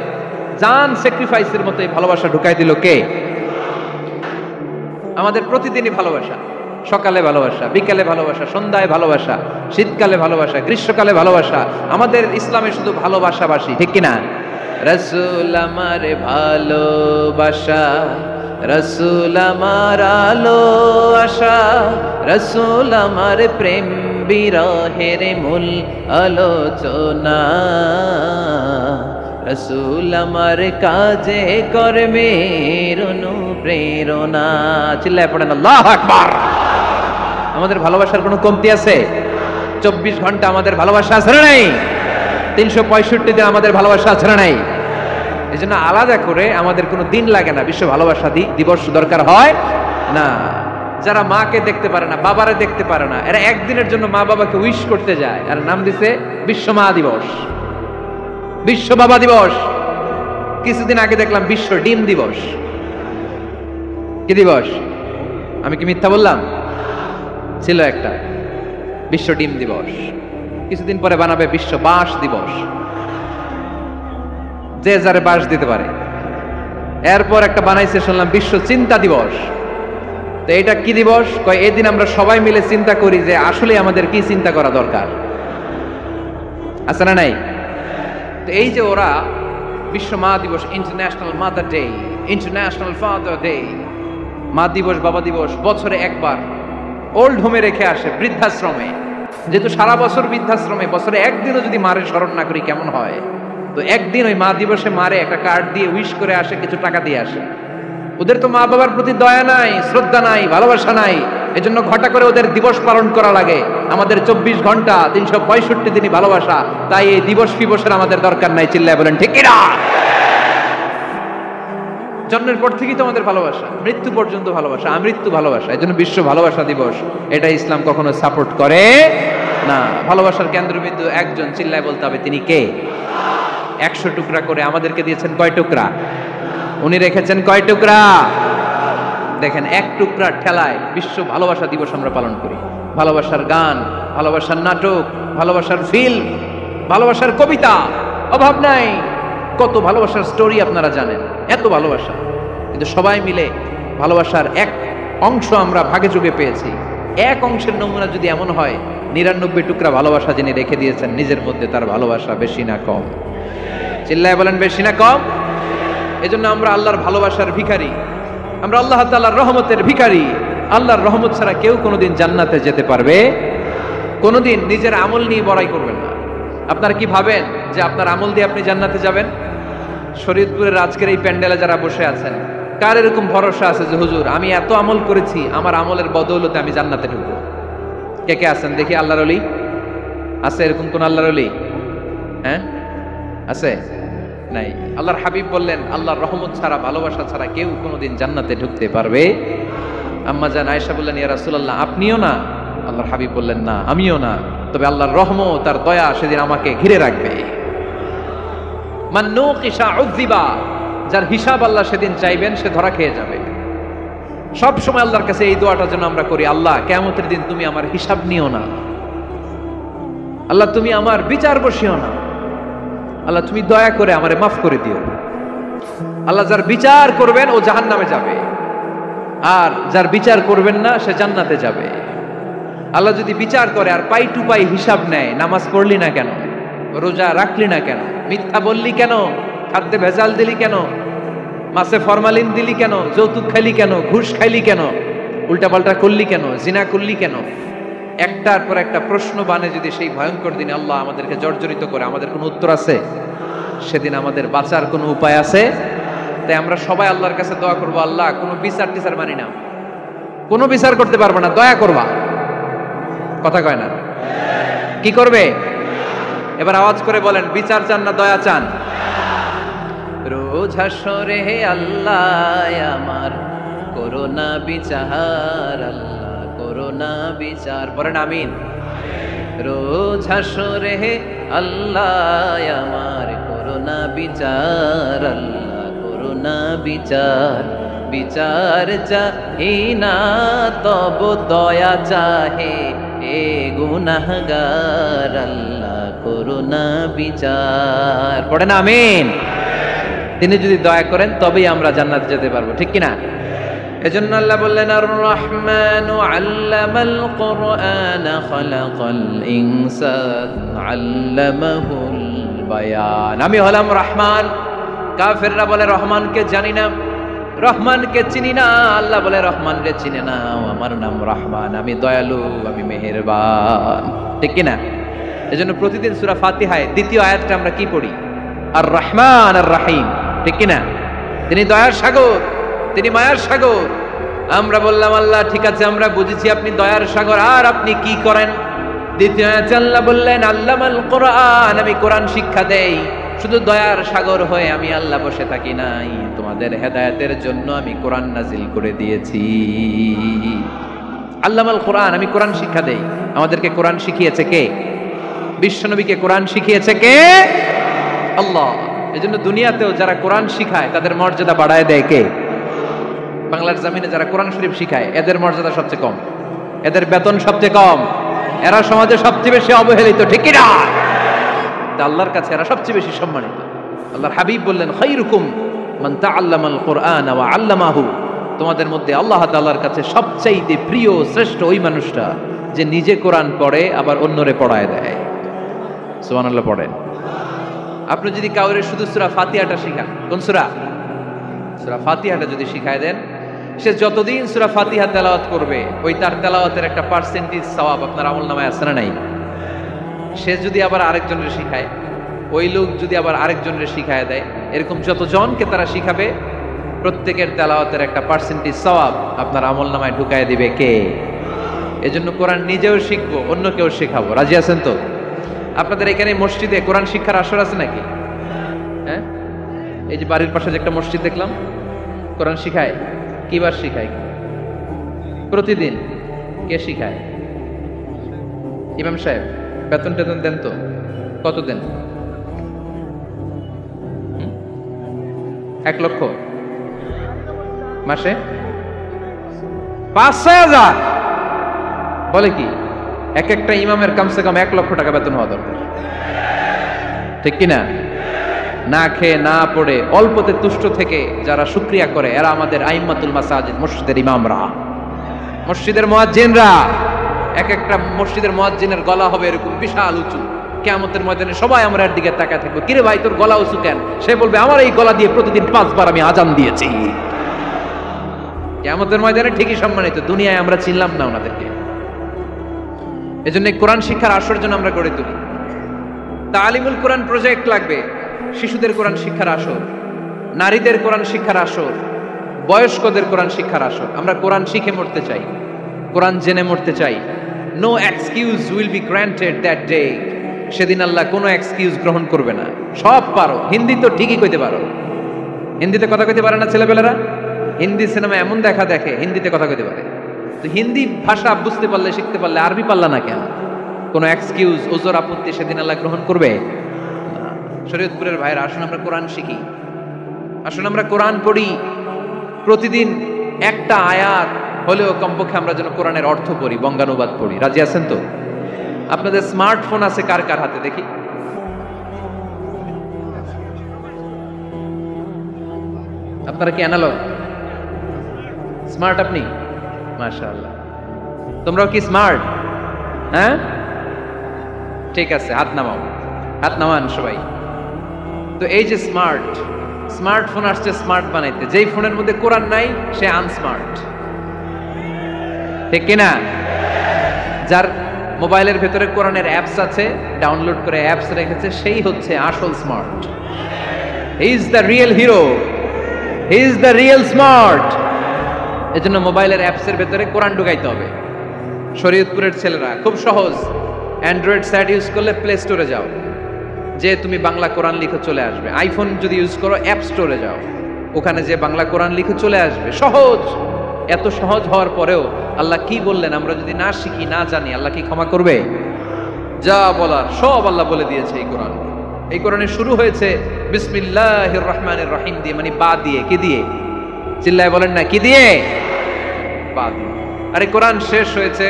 [SPEAKER 1] জান স্যাক্রিফাইসের মতো এই ভালোবাসা ঢুকাই দিল কে? আমাদের প্রতিদিনই ভালোবাসা, সকালে ভালোবাসা, বিকালে ভালোবাসা, সন্ধ্যায় ভালোবাসা, শীতকালে ভালোবাসা, গ্রীষ্মকালে ভালোবাসা। আমাদের ইসলামে শুধু ভালোবাসাবাসী, ঠিক কিনা? রাসূল আমার ভালোবাসা, রাসূল আমার আলো আশা, রাসূল আমার প্রেম বিরহের মূল আলোচনা, রাসূল আমার কাজে কর্মের অনুপ্রেরণা। চিল্লায় পড়েন আল্লাহু আকবার। আমাদের ভালোবাসার কোনো কমতি আছে? 24 ঘন্টা আমাদের ভালোবাসা আছে না নাই? 365 দিন আমাদের ভালোবাসা আছে না নাই? এই জন্য আলাদা করে আমাদের কোনো দিন লাগে না বিশ্ব ভালোবাসা দিবস দরকার হয় না। যারা মাকে দেখতে পারে না, বাবারে দেখতে পারে না, এরা একদিনের জন্য মা বাবাকে উইশ করতে যায়, আর নাম দিছে বিশ্ব মা দিবস, বিশ্ব বাবা দিবস। কিছুদিন আগে দেখলাম বিশ্ব ডিম দিবস। কি দিবস? আমি কি মিথ্যা বললাম? ছিল একটা বিশ্ব ডিম দিবস। কিছুদিন পরে বানাবে বিশ্ব বাঁশ দিবস। যে যারে বাস দিতে পারে। এরপর একটা বানাইছে শুনলাম বিশ্ব চিন্তা দিবস। তো এটা কি দিবস? কয় এই দিন আমরা সবাই মিলে চিন্তা করি যে আসলে আমাদের কি চিন্তা করা দরকার, আছে না নাই? তো এই যে ওরা বিশ্ব মা দিবস, international mother day, international father day, মা দিবস বাবা দিবস বছরে একবার ওল্ড হোমে রেখে আসে, বৃদ্ধাশ্রমে। যেহেতু সারা বছর বৃদ্ধাশ্রমে, বছরে একদিনও যদি মারে স্মরণ না করি কেমন হয়? তো একদিন ওই মা দিবসে মারে একটা কার্ড দিয়ে উইশ করে আসে, কিছু টাকা দিয়ে আসে। ওদের তো মা বাবার প্রতি দয়া নাই, শ্রদ্ধা নাই, ভালোবাসা নাই, এজন্য ঘটা করে ওদের দিবস পালন করা লাগে। আমাদের 24 ঘন্টা 365 দিনই ভালোবাসা, তাই এই দিবস ফিবসের আমাদের দরকার নাই। চিল্লায় বলেন ঠিক কিনা? জন্মের পর থেকেই তো আমাদের ভালোবাসা, মৃত্যু পর্যন্ত ভালোবাসা, আমৃত্যু ভালোবাসা। এই জন্য বিশ্ব ভালোবাসা দিবস, এটা ইসলাম কখনো সাপোর্ট করে না। ভালোবাসার কেন্দ্রবিন্দু একজন, চিল্লায় বলতে হবে তিনি কে? 100 টুকরা করে আমাদেরকে দিয়েছেন কয় টুকরা? উনি রেখেছেন কয় টুকরা? দেখেন, এক টুকরা ঠেলায় বিশ্ব ভালোবাসা দিবস আমরা পালন করি। ভালোবাসার গান, ভালোবাসার নাটক, ভালোবাসার ফিল্ম, ভালোবাসার কবিতা, অভাব নাই। কত ভালোবাসার স্টোরি আপনারা জানেন, এত ভালোবাসা। কিন্তু সবাই মিলে ভালোবাসার এক অংশ আমরা ভাগে চুকে পেয়েছি। এক অংশের নমুনা যদি এমন হয়, 99 টুকরা ভালোবাসা যিনি রেখে দিয়েছেন নিজের মধ্যে, তার ভালোবাসা বেশি না কম? চিল্লায় বলেন বেশি না কম? এজন্য আমরা আল্লাহর ভালোবাসার ভিখারি, আমরা আল্লাহ তাআলার রহমতের ভিখারি। আল্লাহর রহমত ছাড়া কেউ কোনোদিন জান্নাতে যেতে পারবে? কোনোদিন নিজের আমল নিয়ে বড়াই করবেন না। আপনারা কি ভাবেন যে আপনার আমল দিয়ে আপনি জান্নাতে যাবেন? শরীয়তপুরের আজকের এই প্যান্ডেলে যারা বসে আছেন, কার এরকম ভরসা আছে যে হুজুর আমি এত আমল করেছি, আমার আমলের বদৌলতে আমি জান্নাতে ঢুকবো? কে কে আছেন দেখি? আল্লাহর ওলি আছে এরকম কোন? আল্লাহর ওলি হ্যাঁ আছে? নাই। আল্লাহর হাবিব বললেন আল্লাহর রহমত ছাড়া, ভালোবাসা ছাড়া কেউ কোনোদিন জান্নাতে ঢুকতে পারবে? আম্মা জান আয়েশা বললেন ইয়া রাসূলুল্লাহ আপনিও না? আল্লাহর হাবিব বললেন না, আমিও না, তবে আল্লাহর রহমত আর দয়া সেদিন আমাকে ঘিরে রাখবে। মান নুকিশা উযিবা, যার হিসাব আল্লাহ সেদিন চাইবেন সে ধরা খেয়ে যাবে। সব সময় আল্লাহর কাছে এই দোয়াটা যেন আমরা করি, আল্লাহ কিয়ামতের দিন তুমি আমার হিসাব নিও না, আল্লাহ তুমি আমার বিচার বসিও না, আল্লাহ তুমি দয়া করে আমারে মাফ করে দিও। আল্লাহ যার বিচার করবেন ও জাহান্নামে যাবে, আর যার বিচার করবেন না সে জান্নাতে যাবে। আল্লাহ যদি বিচার করে আর পাই টু পাই হিসাব নেয়, নামাজ পড়লি না কেন, রোজা রাখলি না কেন, মিথ্যা বললি কেন, খাদ্যে ভেজাল দিলি কেন, মাছে ফরমালিন দিলি কেন, যৌতুক খাইলি কেন, ঘুষ খাইলি কেন, উল্টাপাল্টা করলি কেন, জিনা করলি কেন, একটার পর একটা প্রশ্ন বানে যদি সেই ভয়ঙ্কর দিনে আল্লাহ আমাদেরকে জর্জরিত করে, আমাদের কোনো উত্তর আছে? সেদিন আমাদের বাঁচার কোনো উপায় আছে? তাই আমরা সবাই আল্লাহর কাছে দোয়া করবো, আল্লাহ কোনো বিচার টিচার মানি না, কোনো বিচার করতে পারবো না, দয়া করবা। কথা কয় না? কি করবে? এবার আওয়াজ করে বলেন, বিচার চান না দয়া চান? রোজ হাসরে হে আল্লাহ আমার করোনা বিচার, আল্লাহ করোনা বিচার, বলেন আমিন। রোজ হাসরে হে আল্লাহ আমার করোনা বিচার, আল্লাহ করোনা বিচার, বিচার চাহি না তব দয়া চাহে এ গুনাহগার, আল্লাহ করোনা বিচার, পড়েন আমিন। তিনি যদি দয়া করেন তবেই আমরা জান্নাতে যেতে পারবো, ঠিক কিনা? এজন্য আল্লাহ বললেন আর রহমানু আল্লামাল কুরআন খালাকাল ইনসান আল্লামাহুল বায়ান। আমি হলাম রহমান। কাফেররা বলে রহমানকে জানি না, রহমানকে চিনি না। আল্লাহ বলে রহমানকে চিনে না, আমার নাম রহমান, আমি দয়ালু, আমি মেহেরবান, ঠিক কিনা? এজন্য প্রতিদিন সূরা ফাতিহায় দ্বিতীয় আয়াতটা আমরা কি পড়ি? আর রহমান আর রাহিম, ঠিক কিনা? তিনি দয়ার সাগর, তিনি মায়ার সাগর। আমরা বললাম আল্লাহ ঠিক আছে, আমরা বুঝেছি আপনি দয়ার সাগর, আর আপনি কি করেন? দ্বিতীয় আয়াতে আল্লাহ বললেন আল্লামাল কোরআন, আমি কোরআন শিক্ষা দেই। শুধু দয়ার সাগর হয়ে আমি আল্লাহ বসে থাকি নাই, তোমাদের হেদায়েতের জন্য আমি কোরআন নাজিল করে দিয়েছি। আল্লামাল কোরআন, আমি কোরআন শিক্ষা দেই। আমাদেরকে কোরআন শিখিয়েছে কে? বিশ্বনবীকে কোরআন শিখিয়েছে কে? আল্লাহ। এজন্য দুনিয়াতেও যারা কোরআন শিখায় তাদের মর্যাদা বাড়ায় দেয় কে? বাংলার জমিনে যারা কোরআন শরীফ শিখায় এদের মর্যাদা সবচেয়ে কম, এদের বেতন সবচেয়ে কম, এরা সমাজে সবচেয়ে বেশি অবহেলিত, ঠিক কি না? আল্লাহর কাছে এরা সবচেয়ে বেশি সম্মানিত। আল্লাহর হাবিব বললেন, খায়রুকুম মান তাআল্লামাল কুরআন ওয়া আল্লামাহু, তোমাদের মধ্যে আল্লাহ তাআলার কাছে সবচাইতে প্রিয় শ্রেষ্ঠ ওই মানুষটা যে নিজে কোরআন পড়ে আবার অন্যরে পড়ায় দেয়। সুবহানাল্লাহ পড়েন। আপনি যদি কাউরে শুধু সূরা ফাতিহাটা শিখান, কোন সূরা? সূরা ফাতিহাটা যদি শিখায় দেন, সে যতদিন সূরা ফাতিহা তেলাওয়াত করবে ওই তার তেলাওয়াতের একটা পার্সেন্টেজ সওয়াব আপনার আমলনামায় আছে না নাই? সে যদি আবার আরেকজনের শিখায়, ওই লোক যদি আবার আরেকজনের শিখায় দেয়, এরকম যতজনকে তারা শিখাবে প্রত্যেকের তেলাওয়াতের একটা পার্সেন্টেজ সওয়াব আপনার আমলনামায় ঢুকায় দিবে কে? এজন্য কোরআন নিজেও শিখবো, অন্যকেও শেখাবো। রাজি আছেন তো? আপনাদের এখানে মসজিদে কোরআন শিক্ষার আসর আছে নাকি? হ্যাঁ, এই যে বাড়ির পাশে যে একটা মসজিদ দেখলাম, কোরআন শিখায়। কিবার শিখায়? প্রতিদিন। কে শিখায়? ইমাম সাহেব। বেতন টেতন দেন তো? কত দেন? 1 লক্ষ মাসে? 5-6 হাজার? বলে কি? এক একটা ইমামের কমসে কম 1 লক্ষ টাকা বেতন হওয়া দরকার, ঠিক কিনা? না খেয়ে না পড়ে অল্পতে তুষ্ট থেকে যারা শুকরিয়া করে এরা আমাদের আইম্মাতুল মাসাজিদ, মসজিদের ইমামরা, মসজিদের মুয়াজ্জিনরা। এক একটা মসজিদের মুয়াজ্জিনের গলা হবে এরকম বিশাল উঁচু। কিয়ামতের ময়দানে সবাই আমরা এর দিকে তাকায় থাকবো, কিরে ভাই তোর গলা উঁচু কেন? সে বলবে, আমার এই গলা দিয়ে প্রতিদিন 5 বার আমি আজান দিয়েছি। কিয়ামতের ময়দানে ঠিকই সম্মানিত, দুনিয়ায় আমরা চিনলাম না ওনাদেরকে। এজন্য কোরআন শিক্ষার আসর জন্য আমরা গড়ে তুলি। তালিমুল কোরআন প্রজেক্ট লাগবে, শিশুদের কোরআন শিক্ষার আসর, নারীদের কোরআন শিক্ষার আসর, বয়স্কদের কোরআন শিক্ষার আসর। আমরা কোরআন শিখে মরতে চাই, কোরআন জেনে মরতে চাই। No excuse will be granted that day. সেদিন আল্লাহ কোনো এক্সকিউজ গ্রহণ করবে না। সব পারো, হিন্দি তো ঠিকই কইতে পারো। হিন্দিতে কথা কইতে পারে না ছেলেপেলেরা? হিন্দি সিনেমা এমন দেখা দেখে হিন্দিতে কথা কইতে পারে। তো হিন্দি ভাষা বুঝতে পারলে, শিখতে পারলে আরবি পারলা না কেন? কোনো এক্সকিউজ, ওজর, আপত্তি সেদিন আল্লাহ গ্রহণ করবে? শরীয়তপুরের ভাইরা, আসুন আমরা কোরআন শিখি, আসুন আমরা কোরআন পড়ি। প্রতিদিন একটা আয়াত হলেও কমপক্ষে আমরা যেন কোরআনের অর্থ পড়ি, বঙ্গানুবাদ পড়ি। রাজি আছেন তো? আপনাদের স্মার্টফোন আছে কার কার হাতে দেখি? আপনারা কি অ্যানালগ? স্মার্ট আপনি? মাশাআল্লাহ। তোমরাও কি স্মার্ট? হ্যাঁ, ঠিক আছে, হাত নামাও, হাত নামান সবাই। তো এই যে স্মার্টফোন আসছে স্মার্ট বানাইতে, যেই ফোনের মধ্যে কোরআন নাই সে আনস্মার্ট, ঠিক কিনা? যার মোবাইলের ভেতরে কোরআনের অ্যাপস আছে, ডাউনলোড করে অ্যাপস রেখেছে, সেই হচ্ছে আসল smart. He is the real hero, he is the real smart. এজন্য মোবাইলের অ্যাপসের ভেতরে কোরআন ঢুকাইতে হবে। শরীয়তপুরের ছেলেরা খুব সহজ, অ্যান্ড্রয়েড সেট ইউজ করলে প্লে স্টোরে যাও, যে তুমি বাংলা কোরআন লিখে চলে আসবে। আইফোন যদি ইউজ করো অ্যাপ স্টোরে যাও, ওখানে যে বাংলা কোরআন লিখে চলে আসবে। সহজ। এত সহজ হওয়ার পরেও আল্লাহ কি বললেন আমরা যদি না শিখি, না জানি, আল্লাহ কি ক্ষমা করবে? যা বলার সব আল্লাহ বলে দিয়েছে এই কোরআন। এই কোরআনে শুরু হয়েছে বিসমিল্লাহির রহমানির রহিম দিয়ে, মানে বা দিয়ে। কি দিয়ে? চিল্লায় বলেন না, কি দিয়ে? বা দিয়ে। আর এই কোরআন শেষ হয়েছে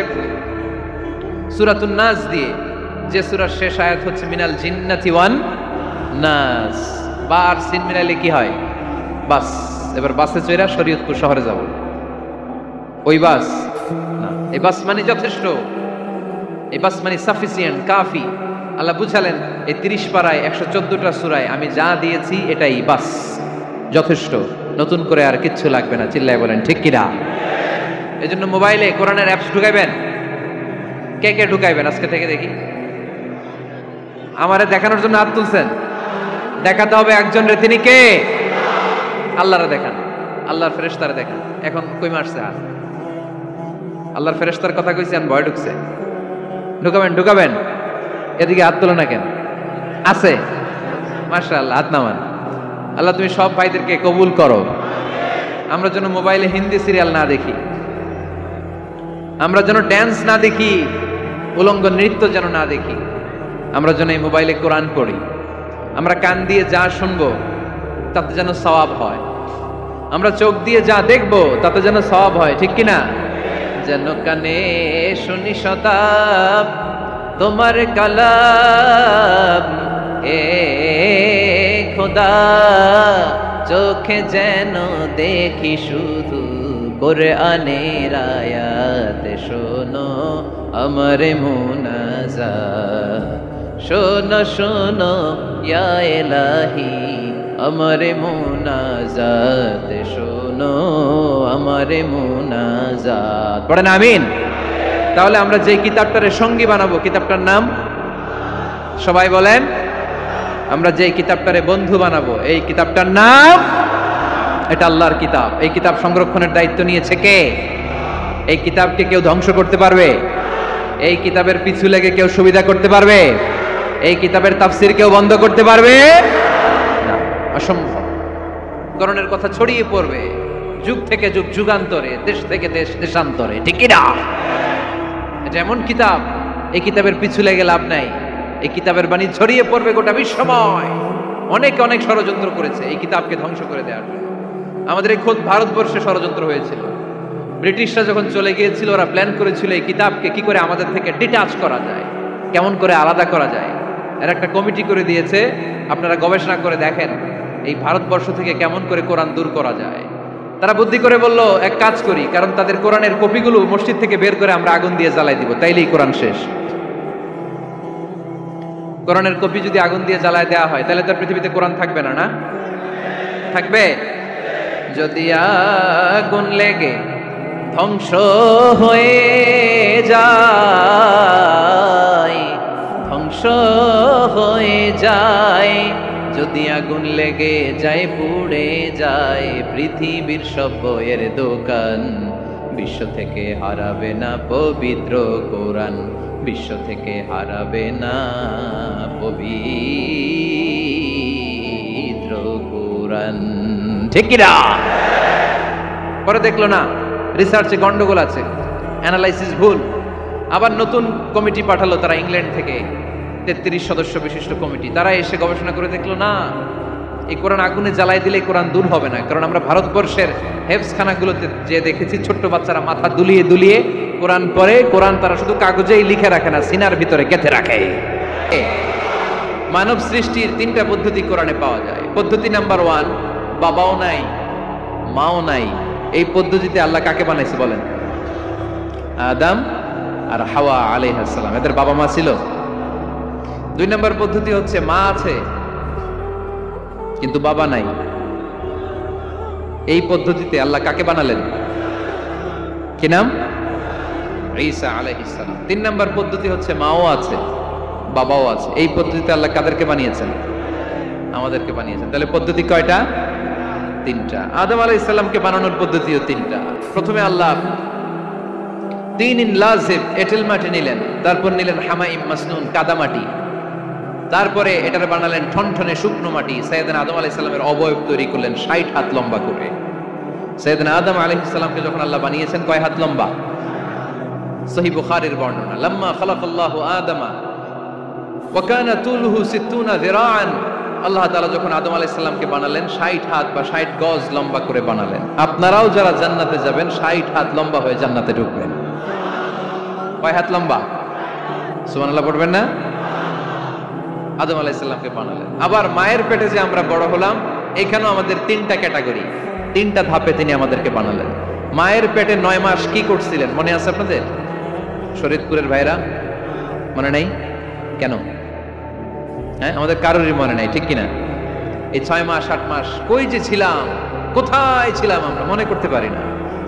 [SPEAKER 1] সূরাতুন নাস দিয়ে, যে সূরার শেষ আয়াত হচ্ছে মিনাল জিন্নাতি ওয়ান নাস। বা আর সিন মিলাইলে কি হয়? বাস। এবার বাসে চড়া শরীয়তপুর শহরে যাব। ওই বাস না, এই বাস মানে যথেষ্ট, এই বাস মানে সাফিসিয়েন্ট, কাফি। আল্লাহ বুঝালেন এই 30 পারায় 114টা সূরায় আমি যা দিয়েছি এটাই বাস, যথেষ্ট, নতুন করে আর কিচ্ছু লাগবে না। চিল্লায় বলেন ঠিক কিনা? এজন্য মোবাইলে কোরআনের অ্যাপস ঢুকাইবেন। কে কে ঢুকাইবেন আজকে থেকে দেখি? আমারে দেখানোর জন্য হাত তুলছেন? দেখাতে হবে একজন রে, তিনি কে? আল্লাহরে দেখান, আল্লাহর ফেরেশতারে দেখান। এখন কই মারছে হাত? আল্লাহর ফেরেশতার কথা কইছি, আর ভয় ঢুকছে। ঢুকাবেন, ঢুকাবেন। এদিকে হাত তোলো না কেন? আছে? মাশাআল্লাহ, হাত নামান। আল্লাহ তুমি সব ভাইদেরকে কবুল করো। আমরা যেন মোবাইলে হিন্দি সিরিয়াল না দেখি, আমরা যেন ড্যান্স না দেখি, উলঙ্গ নৃত্য যেন না দেখি। আমরা যেন এই মোবাইলে কোরআন পড়ি। আমরা কান দিয়ে যা শুনবো তাতে যেন সওয়াব হয়। আমরা চোখ দিয়ে যা দেখবো তাতে যেন সওয়াব হয়, ঠিক কিনা? যেন কানে শুনি শতাব তোমার কালাম, এ খোদা, চোখে যেন দেখি শুধু কোরআনের আয়াত, শোনো আমার মুনাজাত, শোনো শোনো ইয়া ইলাহি আমার মুনাজাত, শোনো আমার মুনাজাত। পড়েন আমিন। তাহলে আমরা যে কিতাবটারে সঙ্গী বানাবো, কিতাবটার নাম সবাই বলেন। আমরা যে কিতাবটারে বন্ধু বানাবো, এই কিতাবটার নাম, এটা আল্লাহর কিতাব। এই কিতাব সংরক্ষণের দায়িত্ব নিয়েছে কে? এই কিতাবকে কেউ ধ্বংস করতে পারবে? এই কিতাবের পিছু লেগে কেউ সুবিধা করতে পারবে? এই কিতাবের তাফসির কেউ বন্ধ করতে পারবে না, অসম্ভব। কোরআনের কথা ছড়িয়ে পড়বে যুগ থেকে যুগ, যুগান্তরে, দেশ থেকে দেশ, দেশান্তরে, ঠিক কি না? এটা এমন কিতাব, এই কিতাবের পিছু লেগে লাভ নাই। এই কিতাবের বাণী ছড়িয়ে পড়বে গোটা বিশ্বময়। অনেক অনেক ষড়যন্ত্র করেছে এই কিতাবকে ধ্বংস করে দেওয়ার জন্য। আমাদের এই খোদ ভারতবর্ষে ষড়যন্ত্র হয়েছিল। ব্রিটিশরা যখন চলে গিয়েছিল, ওরা প্ল্যান করেছিল এই কিতাবকে কি করে আমাদের থেকে ডিটাচ করা যায়, কেমন করে আলাদা করা যায়। এর একটা কমিটি করে দিয়েছে, আপনারা গবেষণা করে দেখেন এই ভারতবর্ষ থেকে কেমন করে কোরআন দূর করা যায়। তারা বুদ্ধি করে বলল, এক কাজ করি, কারণ তাদের কোরআনের কপিগুলো মসজিদ থেকে বের করে আমরা আগুন দিয়ে জ্বালাই দিব, তাইলেই কোরআন শেষ। কোরআনের কপি যদি আগুন দিয়ে জ্বালায় দেওয়া হয়, তাহলে তার পৃথিবীতে কোরআন থাকবে না? না থাকবে? যদি আগুন লেগে ধ্বংস হয়ে যায়, ধ্বংস হয়ে যায়, যদি আগুন লেগে যায়, পুড়ে যায় পৃথিবীর সব বইয়ের দোকান, বিশ্ব থেকে হারাবে না পবিত্র কোরআন, বিশ্ব থেকে হারাবে না পবিত্র কোরআন, ঠিক কি না? পরে দেখলো না রিসার্চে গন্ডগোল আছে, অ্যানালাইসিস ভুল, আবার নতুন কমিটি পাঠালো তারা ইংল্যান্ড থেকে, 33 সদস্য বিশিষ্ট কমিটি। তারা এসে গবেষণা করে দেখলো না, এই কোরআন আগুনে জ্বালাই দিলে কোরআন দূর হবে না। কারণ আমরা ভারতবর্ষের হেফজখানাগুলোতে যে দেখেছি, ছোট্ট বাচ্চারা মাথা দুলিয়ে দুলিয়ে কোরআন পড়ে। কোরআন তারা শুধু কাগজেই লিখে রাখে না, সিনার ভিতরে গেঁথে রাখে। মানব সৃষ্টির 3টা পদ্ধতি কোরআনে পাওয়া যায়। পদ্ধতি নাম্বার 1, বাবাও নাই মাও নাই। এই পদ্ধতিতে আল্লাহ কাকে বানাইছে বলেন? আদম আর হাওয়া আলাইহিস সালাম, এদের বাবা মা ছিল। 2 নম্বর পদ্ধতি হচ্ছে মা আছে কিন্তু বাবা নাই। এই পদ্ধতিতে আল্লাহ কাকে বানালেন? কি নাম? ঈসা আলাইহিস সালাম। 3 নম্বর পদ্ধতি হচ্ছে মাও আছে বাবাও আছে। এই পদ্ধতিতে আল্লাহ কাদেরকে বানিয়েছেন? আমাদেরকে বানিয়েছেন। তাহলে পদ্ধতি কয়টা? 3টা। আদম আলাইহিস সালামকে বানানোর পদ্ধতিও 3টা। প্রথমে আল্লাহ তিনিন লাজিব এঁটেল মাটি নিলেন, তারপর নিলেন হামাইম মাসনুন কাদামাটি, তারপরে এটারে বানালেন ঠনঠনে শুকনো মাটি। সাইয়েদনা আদম আলাইহিস সালামের অবয়ব তৈরি করলেন 60 হাত লম্বা করে। সাইয়েদনা আদম আলাইহিস সালামকে যখন আল্লাহ বানিয়েছেন, কয় হাত লম্বা? সহিহ বুখারীর বর্ণনা, লাম্মা খালাকাল্লাহু আদামা ওয়া কানা তুলুহু 60 যিরাআন। আল্লাহ তাআলা যখন আদম আলাইহিস সালামকে বানালেন, 60 হাত বা 60 গজ লম্বা করে বানালেন। আপনারাও যারা জান্নাতে যাবেন, 60 হাত লম্বা হয়ে জান্নাতে ঢুকবেন। কয় হাত লম্বা? সুবহানাল্লাহ পড়বেন না? আদম আলাইহিস সালামকে বানালেন। আবার মায়ের পেটে যে আমরা বড় হলাম, এখানেও আমাদের 3টা ক্যাটাগরি, 3টা ধাপে তিনি আমাদেরকে বানালেন। মায়ের পেটে 9 মাস কি করছিলেন মনে আছে আপনাদের? শরীয়তপুরের ভাইরা মনে নাই কেন? হ্যাঁ, আমাদের কারোরই মনে নাই, ঠিক কিনা? এই 6 মাস 8 মাস কই যে ছিলাম, কোথায় ছিলাম আমরা মনে করতে পারি না।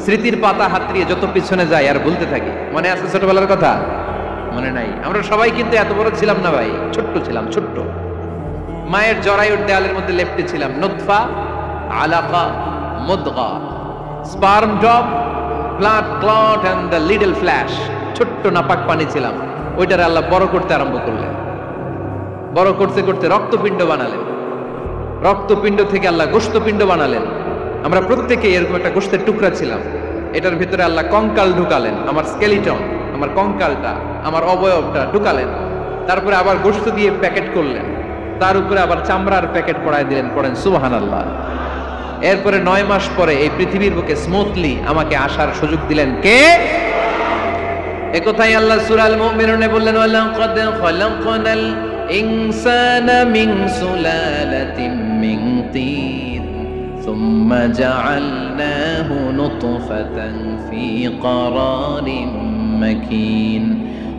[SPEAKER 1] স্মৃতির পাতা হাতড়িয়ে যত পিছনে যাই আর ভুলতে থাকি। মনে আছে ছোটবেলার কথা? মনে নাই। আমরা সবাই কিন্তু এত বড় ছিলাম না ভাই, ছোট্ট ছিলাম, ছোট্ট। মায়ের জরায়ুর দেয়ালের মধ্যে লেপ্টে ছিলাম। নুতফা, আলাকা, মুদগা, sperm drop, blood clot and the little flesh. ছোট্ট নাপাক পানি ছিলাম। ওইটারে আল্লাহ বড় করতে আরম্ভ করলেন। বড় করতে করতে রক্তপিণ্ড বানালেন। রক্তপিণ্ড থেকে আল্লাহ গোশতপিণ্ড বানালেন। আমরা প্রত্যেকে এরকম একটা গোশতের টুকরা ছিলাম। এটার ভিতরে আল্লাহ কঙ্কাল ঢুকালেন, আমার স্কেলিটন, আমার কঙ্কালটা, আমার অবয়বটা ঢুকালেন। তারপরে আবার গোশত দিয়ে প্যাকেট করলেন, তার উপরে আবার চামড়ার প্যাকেট পরায় দিলেন। পড়েন সুবহানাল্লাহ। এরপরে 9 মাস পরে এই পৃথিবীর বুকে স্মুথলি আমাকে আসার সুযোগ দিলেন কে? একথাই আল্লাহ সূরা আল মুমিনুনে বললেন, ওয়ালাকাদ খালাকনাল ইনসানা মিন সুলালাতিন মিন
[SPEAKER 2] متين ثم جعلناه نطفة في قرار مكين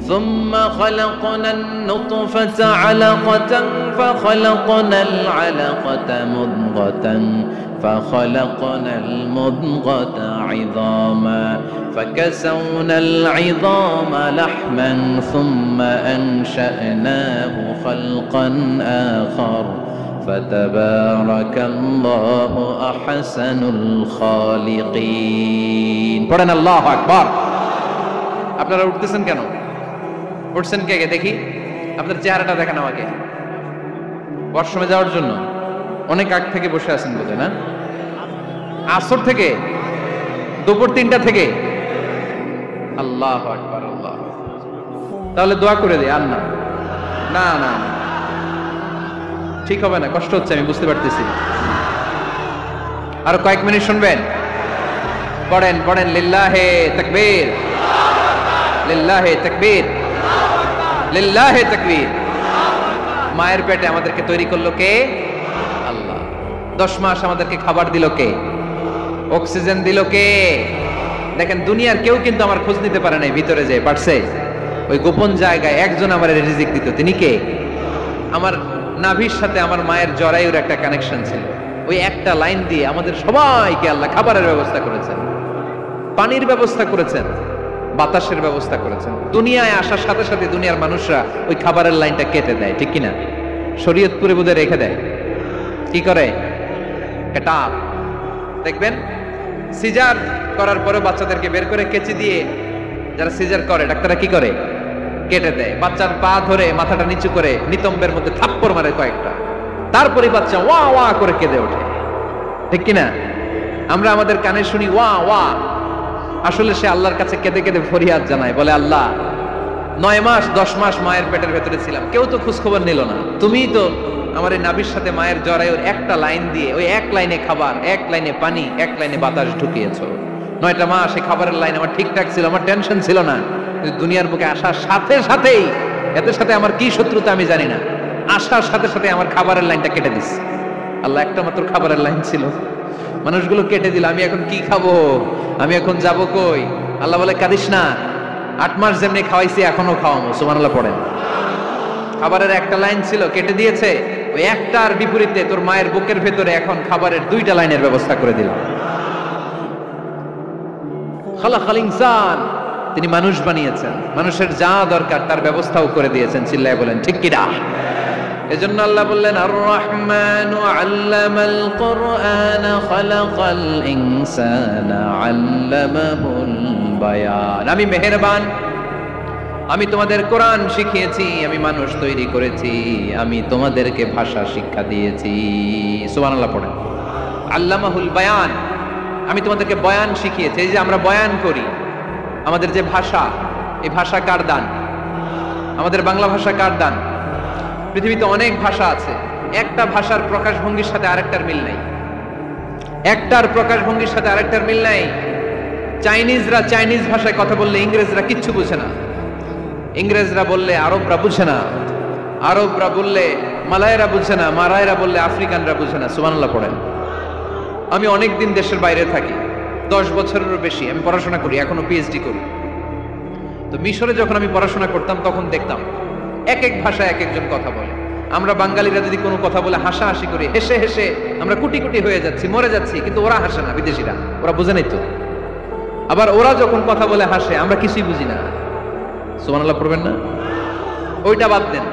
[SPEAKER 2] ثم خلقنا النطفة علقة فخلقنا العلقة مضغة فخلقنا المضغة عظاما فكسونا العظام لحما ثم أنشأناه خلقا آخر فتبارك الله أحسن الخالقين
[SPEAKER 1] পড়েন আল্লাহু আকবার। আপনারা উঠতেছেন কেন? উঠছেন কে কে দেখি? আপনার চেহারাটা দেখেন আমাকে। ওয়াশরুমে যাওয়ার জন্য অনেক আগ থেকে বসে আছেন বোধহয়, না? আসর থেকে, দুপুর 3টা থেকে। আল্লাহু আকবার, আল্লাহ। তাহলে দোয়া করে দিই। আর না না না, ঠিক হবে না, কষ্ট হচ্ছে, আমি বুঝতে পারতেছি। আর কয়েক মিনিট শুনবেন। পড়েন পড়েন, লিল্লাহে তাকবীর, লিল্লাহে তাকবীর, লিল্লাহে তাকবীর। মায়ের পেটে আমাদেরকে তৈরি করলো কে? আল্লাহ। 10 মাস আমাদেরকে খাবার দিল কে? অক্সিজেন দিল কে? দেখেন, দুনিয়ার কেউ কিন্তু আমার খোঁজ নিতে পারে নাই, ভিতরে যে পারছে। ওই গোপন জায়গায় একজন আমার রিজিক দিত, তিনি কে? আমার নাভির সাথে আমার মায়ের জরায়ুর একটা কানেকশন ছিল। ওই একটা লাইন দিয়ে আমাদের সবাইকে আল্লাহ খাবারের ব্যবস্থা করেছেন, পানির ব্যবস্থা করেছেন, বাতাসের ব্যবস্থা করেছেন। দুনিয়ায় আসার সাথে সাথে দুনিয়ার মানুষরা ওই খাবারের লাইনটা কেটে দেয়, ঠিক কিনা? শরীয়তপুরে বোধহয় রেখে দেয়। কি করে? এটা দেখবেন, সিজার করার পরে বাচ্চাদেরকে বের করে কেচি দিয়ে, যারা সিজার করে ডাক্তাররা কি করে? কেটে দেয়। বাচ্চার পা ধরে মাথাটা নিচু করে নিতম্বের মধ্যে থাপ্পড় মারে কয়েকটা, তারপরে বাচ্চা ওয়া ওয়া করে কেঁদে ওঠে, ঠিক কিনা? আমরা আমাদের কানে শুনি ওয়া ওয়া, আসলে সে আল্লাহর কাছে কেঁদে কেঁদে ফরিয়াদ জানায়, বলে আল্লাহ 9 মাস 10 মাস মায়ের পেটের ভেতরে ছিলাম, কেউ তো খোঁজ খবর নিল না, তুমিই তো আমার এই নাভির সাথে মায়ের জরায়ুর একটা লাইন দিয়ে, ওই এক লাইনে খাবার, এক লাইনে পানি, এক লাইনে বাতাস ঢুকিয়েছো। 9টা মাস এই খাবারের লাইন আমার ঠিকঠাক ছিল, আমার টেনশন ছিল না। কিন্তু দুনিয়ার বুকে আসার সাথে সাথেই, এদের সাথে আমার কি শত্রুতা আমি জানি না, আসার সাথে সাথে আমার খাবারের লাইনটা কেটে দিস। আল্লাহ একটা মাত্র খাবারের লাইন ছিল, মানুষগুলো কেটে দিল। আমি এখন কি খাবো? আমি এখন যাব কই? আল্লাহ বলে কাঁদিস না, 8 মাস যেমনি খাওয়াইছি এখনো খাওয়াবো। সুবহানাল্লাহ পড়েন। খাবারের একটা লাইন ছিল, কেটে দিয়েছে। ওই একটার বিপরীতে তোর মায়ের বুকের ভেতরে এখন খাবারের 2টা লাইনের ব্যবস্থা করে দিল। খালাকাল ইনসান, তিনি মানুষ বানিয়েছেন, মানুষের যা দরকার তার ব্যবস্থাও করে দিয়েছেন। চিল্লায় বলেন ঠিক কিনা? এজন্য আল্লাহ বললেন, আর রহমানু আল্লামাল কুরআন খালাকাল ইনসানা আল্লামাহুল বায়ান। আমি মেহেরবান, আমি তোমাদের কোরআন শিখিয়েছি, আমি মানুষ তৈরি করেছি, আমি তোমাদেরকে ভাষা শিক্ষা দিয়েছি। সুবহানাল্লাহ পড়েন। আল্লামাহুল বায়ান, আমি তোমাদেরকে বয়ান শিখিয়েছি। এই যে আমরা বয়ান করি, আমাদের যে ভাষা, এই ভাষা কার দান? আমাদের বাংলা ভাষা কার দান? পৃথিবীতে অনেক ভাষা আছে, একটা ভাষার প্রকাশভঙ্গির সাথে আরেকটার মিল নাই, একটার প্রকাশভঙ্গির সাথে আরেকটার মিল নাই। চাইনিজরা চাইনিজ ভাষায় কথা বললে ইংরেজরা কিচ্ছু বুঝে না, ইংরেজরা বললে আরবরা বুঝে না, আরবরা বললে মালায়রা বুঝে না, মারায়রা বললে আফ্রিকানরা বুঝে না। সুবহানাল্লাহ পড়েন। আমি অনেক দিন দেশের বাইরে থাকি, 10 বছরেরও বেশি আমি পড়াশোনা করি, এখনো পিএইচডি করি। তো মিশরে যখন আমি পড়াশোনা করতাম তখন দেখতাম এক এক ভাষায় এক একজন কথা বলে। আমরা বাঙালিরা যদি কোনো কথা বলে হাসাহাসি করি, হেসে হেসে আমরা কুটি কুটি হয়ে যাচ্ছি, মরে যাচ্ছি, কিন্তু ওরা হাসে না, বিদেশিরা, ওরা বুঝে নাই তো। আবার ওরা যখন কথা বলে হাসে, আমরা কিছুই বুঝি না। সুবহানাল্লাহ পড়বেন না? ওইটা বাদ দেন,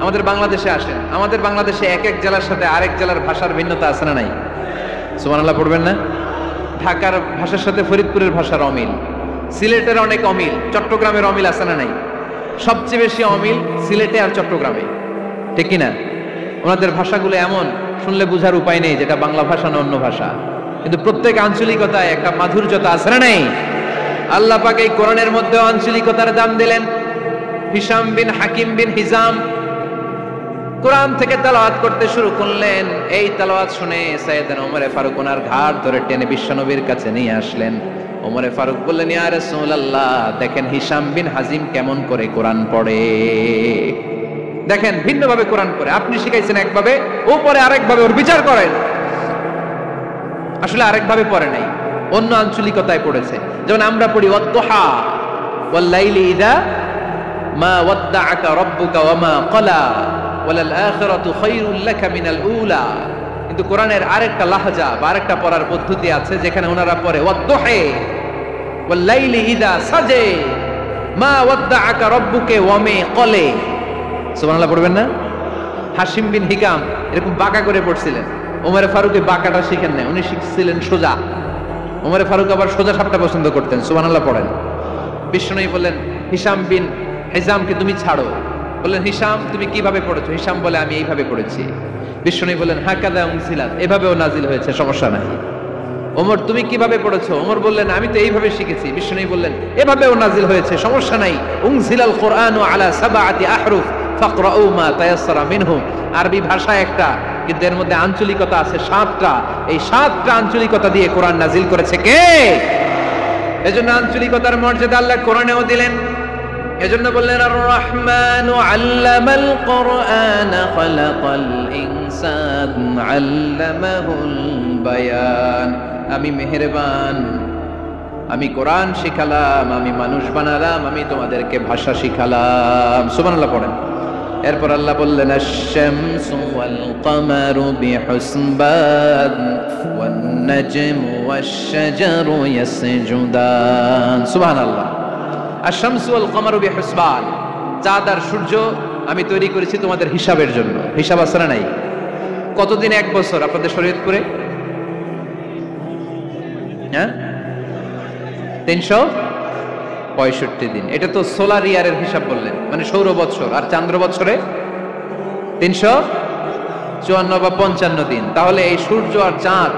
[SPEAKER 1] আমাদের বাংলাদেশে আসেন, আমাদের বাংলাদেশে এক এক জেলার সাথে আরেক জেলার ভাষার ভিন্নতা আছে না নাই? সুবহানাল্লাহ পড়বেন না? ঢাকার ভাষার সাথে ফরিদপুরের ভাষার অমিল, সিলেটের অনেক অমিল, চট্টগ্রামের অমিল আছে না নাই? সবচেয়ে বেশি অমিল সিলেটে আর চট্টগ্রামে, ঠিক কিনা? ওনাদের ভাষাগুলো এমন, শুনলে বুঝার উপায় নেই যেটা বাংলা ভাষা না অন্য ভাষা, কিন্তু প্রত্যেক আঞ্চলিকতায় একটা মাধুর্যতা আছে না নাই? আল্লাহ পাক এই কোরআনের মধ্যে আঞ্চলিকতার দাম দিলেন। হিশাম বিন হাকিম বিন হিজাম কোরআন থেকে তেলাওয়াত করতে শুরু করলেন। এই তেলাওয়াত শুনে সাইয়েদনা ওমরে ফারুক ওনার ঘাড় ধরে টেনে বিশ্বনবীর কাছে নিয়ে আসলেন। ওমরে ফারুক বললেন, ইয়া রাসূলুল্লাহ, দেখেন হিশাম বিন হাজিম কেমন করে কোরআন পড়ে, দেখেন ভিন্নভাবে কোরআন পড়ে। আপনি শিখাইছেন একভাবে, ও পরে আরেকভাবে, ওর বিচার করেন। আসলে আরেকভাবে পড়ে নাই, অন্য আঞ্চলিকতায় পড়েছে। যেমন আমরা পড়ি ওয়াদ-দুহা ওয়াল-লাইলি ইযা মা ওয়াদ্দাআকা রাব্বুকা ওয়া মা ক্বালা ওয়ালাল আখিরাতু খায়রুল লাকা মিনাল উলা। কিন্তু কোরআনের আরেকটা লাহজা বা আরেকটা পড়ার পদ্ধতি আছে যেখানে ওনারা পড়ে ওয়াদ-দুহা ওয়াল-লাইলি ইযা সাজে মা ওয়াদ্দাআকা রাব্বুকা ওয়া মা ক্বালা। সুবহানাল্লাহ পড়বেন না? হাশিম বিন হিকাম এরকম বাঁকা করে পড়ছিলেন। ওমর ফারুক এই বাঁকাটা শিখেন না, উনি শিখছিলেন সোজা। ওমর ফারুক আবার সোজা সাপটা পছন্দ করতেন। সুবহানাল্লাহ পড়েন। বিষ্ণুনবী বললেন হিশাম বিন হিজামকে তুমি ছাড়ো। বললেন হিশাম তুমি কিভাবে পড়েছো? হিশাম বলে আমি এইভাবে পড়েছি। বিষ্ণুনবী বললেন হাকাদা উনজিলাত, এভাবেও নাজিল হয়েছে, সমস্যা নাই। ওমর তুমি কিভাবে পড়েছো? ওমর বললেন আমি তো এইভাবে শিখেছি। বিষ্ণুনবী বললেন এভাবেও নাজিল হয়েছে, সমস্যা নাই। উনজিলাল কুরআনু আলা সাবআতি আহরুফ ফাকরাউ মা তায়াসসারা মিনহু। আরবি ভাষা একটা, কিন্তু এর মধ্যে আঞ্চলিকতা আছে 7টা। এই 7টা আঞ্চলিকতা দিয়ে কোরআন নাজিল করেছে কে? এজন্য আঞ্চলিকতার মর্যাদা আল্লাহ কোরআনেও দিলেন। এজন্য বললেন আর রহমানু আল্লামাল কোরআন খালাকাল ইনসান আল্লামাহুল বায়ান। আমি মেহেরবান, আমি কোরআন শিখালাম, আমি মানুষ বানালাম, আমি তোমাদেরকে ভাষা শিখালাম। সুবহানাল্লাহ পড়েন। এরপর আল্লাহ বললেন আশ-শামসু ওয়াল কামারু বিহুসবান ওয়ান নাজমু ওয়াশ-শাজারু ইয়াসজুদান। সুবহানাল্লাহ। আশ-শামসু ওয়াল কামারু বিহুসবান, চাঁদ আর সূর্য আমি তৈরি করেছি তোমাদের হিসাবের জন্য। হিসাব আছে না নাই? কতদিন এক বছর আপনাদের শরীয়তপুরে? হ্যাঁ, 365 দিন। এটা তো সোলার ইয়ারের হিসাব বললেন, মানে সৌর বৎসর। আর চান্দ্র বৎসরে 354 বা 55 দিন। তাহলে এই সূর্য আর চাঁদ,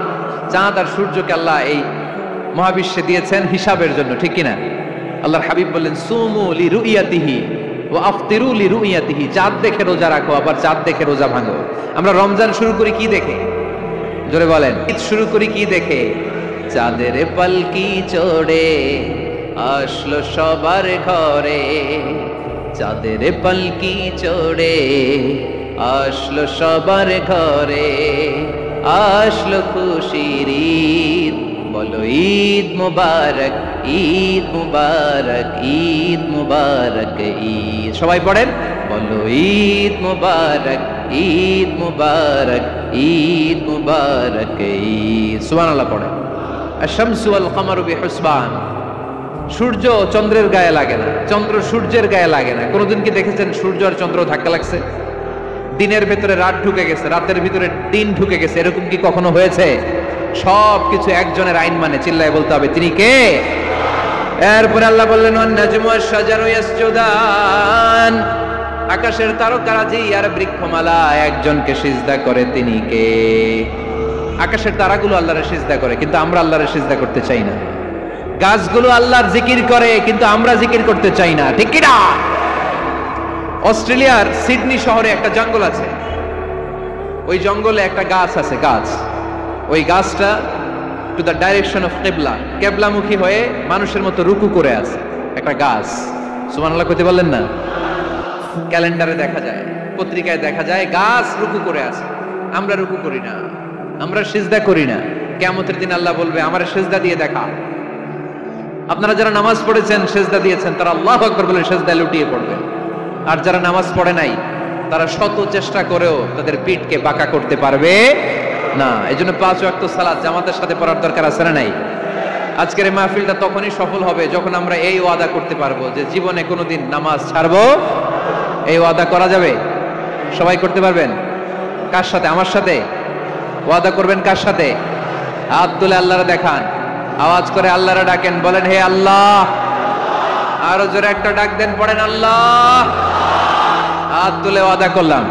[SPEAKER 1] চাঁদ আর সূর্যকে আল্লাহ এই মহাবিশ্বে দিয়েছেন হিসাবের জন্য, ঠিক কিনা? আল্লাহর হাবিব বললেন সুমু লিরুইয়াতিহি ওয়া আফতিরু লিরুইয়াতিহি। চাঁদ দেখে রোজা রাখো, আবার চাঁদ দেখে রোজা ভাঙো। আমরা রমজান শুরু করি কি দেখে? জোরে বলেন। ঈদ শুরু করি কি দেখে? চাঁদের পালকি চড়ে আসলো সবার ঘরে, চাঁদের পালকি চড়ে আসলো সবার ঘরে, আসলো খুশির ঈদ, বলো ঈদ মুবারক, ঈদ মুবারক, ঈদ মুবারক, ঈদ। সবাই পড়েন, বলো ঈদ মুবারক, ঈদ মুবারক, ঈদ মুবারক, ঈদ। সুবহানাল্লাহ পড়েন। আশ-শামসু ওয়াল কামারু বিহুসবান। সূর্য চন্দ্রের গায়ে লাগে না, চন্দ্র সূর্যের গায়ে লাগে না। কোনদিন কি দেখেছেন সূর্য আর চন্দ্র ধাক্কা লাগছে? দিনের ভেতরে রাত ঢুকে গেছে, রাতের ভিতরে দিন ঢুকে গেছে, এরকম কি কখনো হয়েছে? সবকিছু একজনের আইন মানে, চিল্লায় বলতে হবে তিনি কে? এরপরে আল্লাহ বললেন ওয়ান নাজমু ওয়াশ-শাজারু ইয়াসজুদান। আকাশের তারকারাজি আর বৃক্ষমালা একজনকে সিজদা করে, তিনি কে? আকাশের তারাগুলো আল্লাহর সিজদা করে, কিন্তু আমরা আল্লাহর সিজদা করতে চাই না। গাছগুলো আল্লাহর জিকির করে, কিন্তু আমরা জিকির করতে চাই না, ঠিক কি না? অস্ট্রেলিয়ার সিডনি শহরে একটা জঙ্গল আছে। ওই জঙ্গলে একটা গাছ আছে, গাছ। ওই গাছটা টু দ্য ডাইরেকশন অফ কিবলা, কিবলামুখী হয়ে মানুষের মতো রুকু করে আছে, একটা গাছ। সুবহানাল্লাহ কইতে বললেন না? ক্যালেন্ডারে দেখা যায়, পত্রিকায় দেখা যায়, গাছ রুকু করে আছে। আমরা রুকু করি না, আমরা সিজদা করি না। কিয়ামতের দিন আল্লাহ বলবে আমার সিজদা দিয়ে দেখা। আপনারা যারা নামাজ পড়েছেন, সিজদা দিয়েছেন, তারা আল্লাহু আকবার বলে সিজদায় লুটিয়ে পড়বেন। আর যারা নামাজ পড়ে নাই, তারা শত চেষ্টা করেও তাদের পিঠকে বাঁকা করতে পারবে না। এজন্য 5 ওয়াক্ত সালাত জামাতের সাথে পড়ার দরকার আছে না নাই? আজকের এই মাহফিলটা তখনই সফল হবে যখন আমরা এই ওয়াদা করতে পারবো যে জীবনে কোনোদিন নামাজ ছাড়বো। এই ওয়াদা করা যাবে? সবাই করতে পারবেন? কার সাথে? আমার সাথে ওয়াদা করবেন। কার সাথে? হাত তুলে আল্লাহরে দেখান, আওয়াজ করে আল্লাহরে ডাকেন, বলেন হে আল্লাহ। আরো জোরে একটা ডাক দেন, পড়েন আল্লাহ। হাত তুলে ওয়াদা করলাম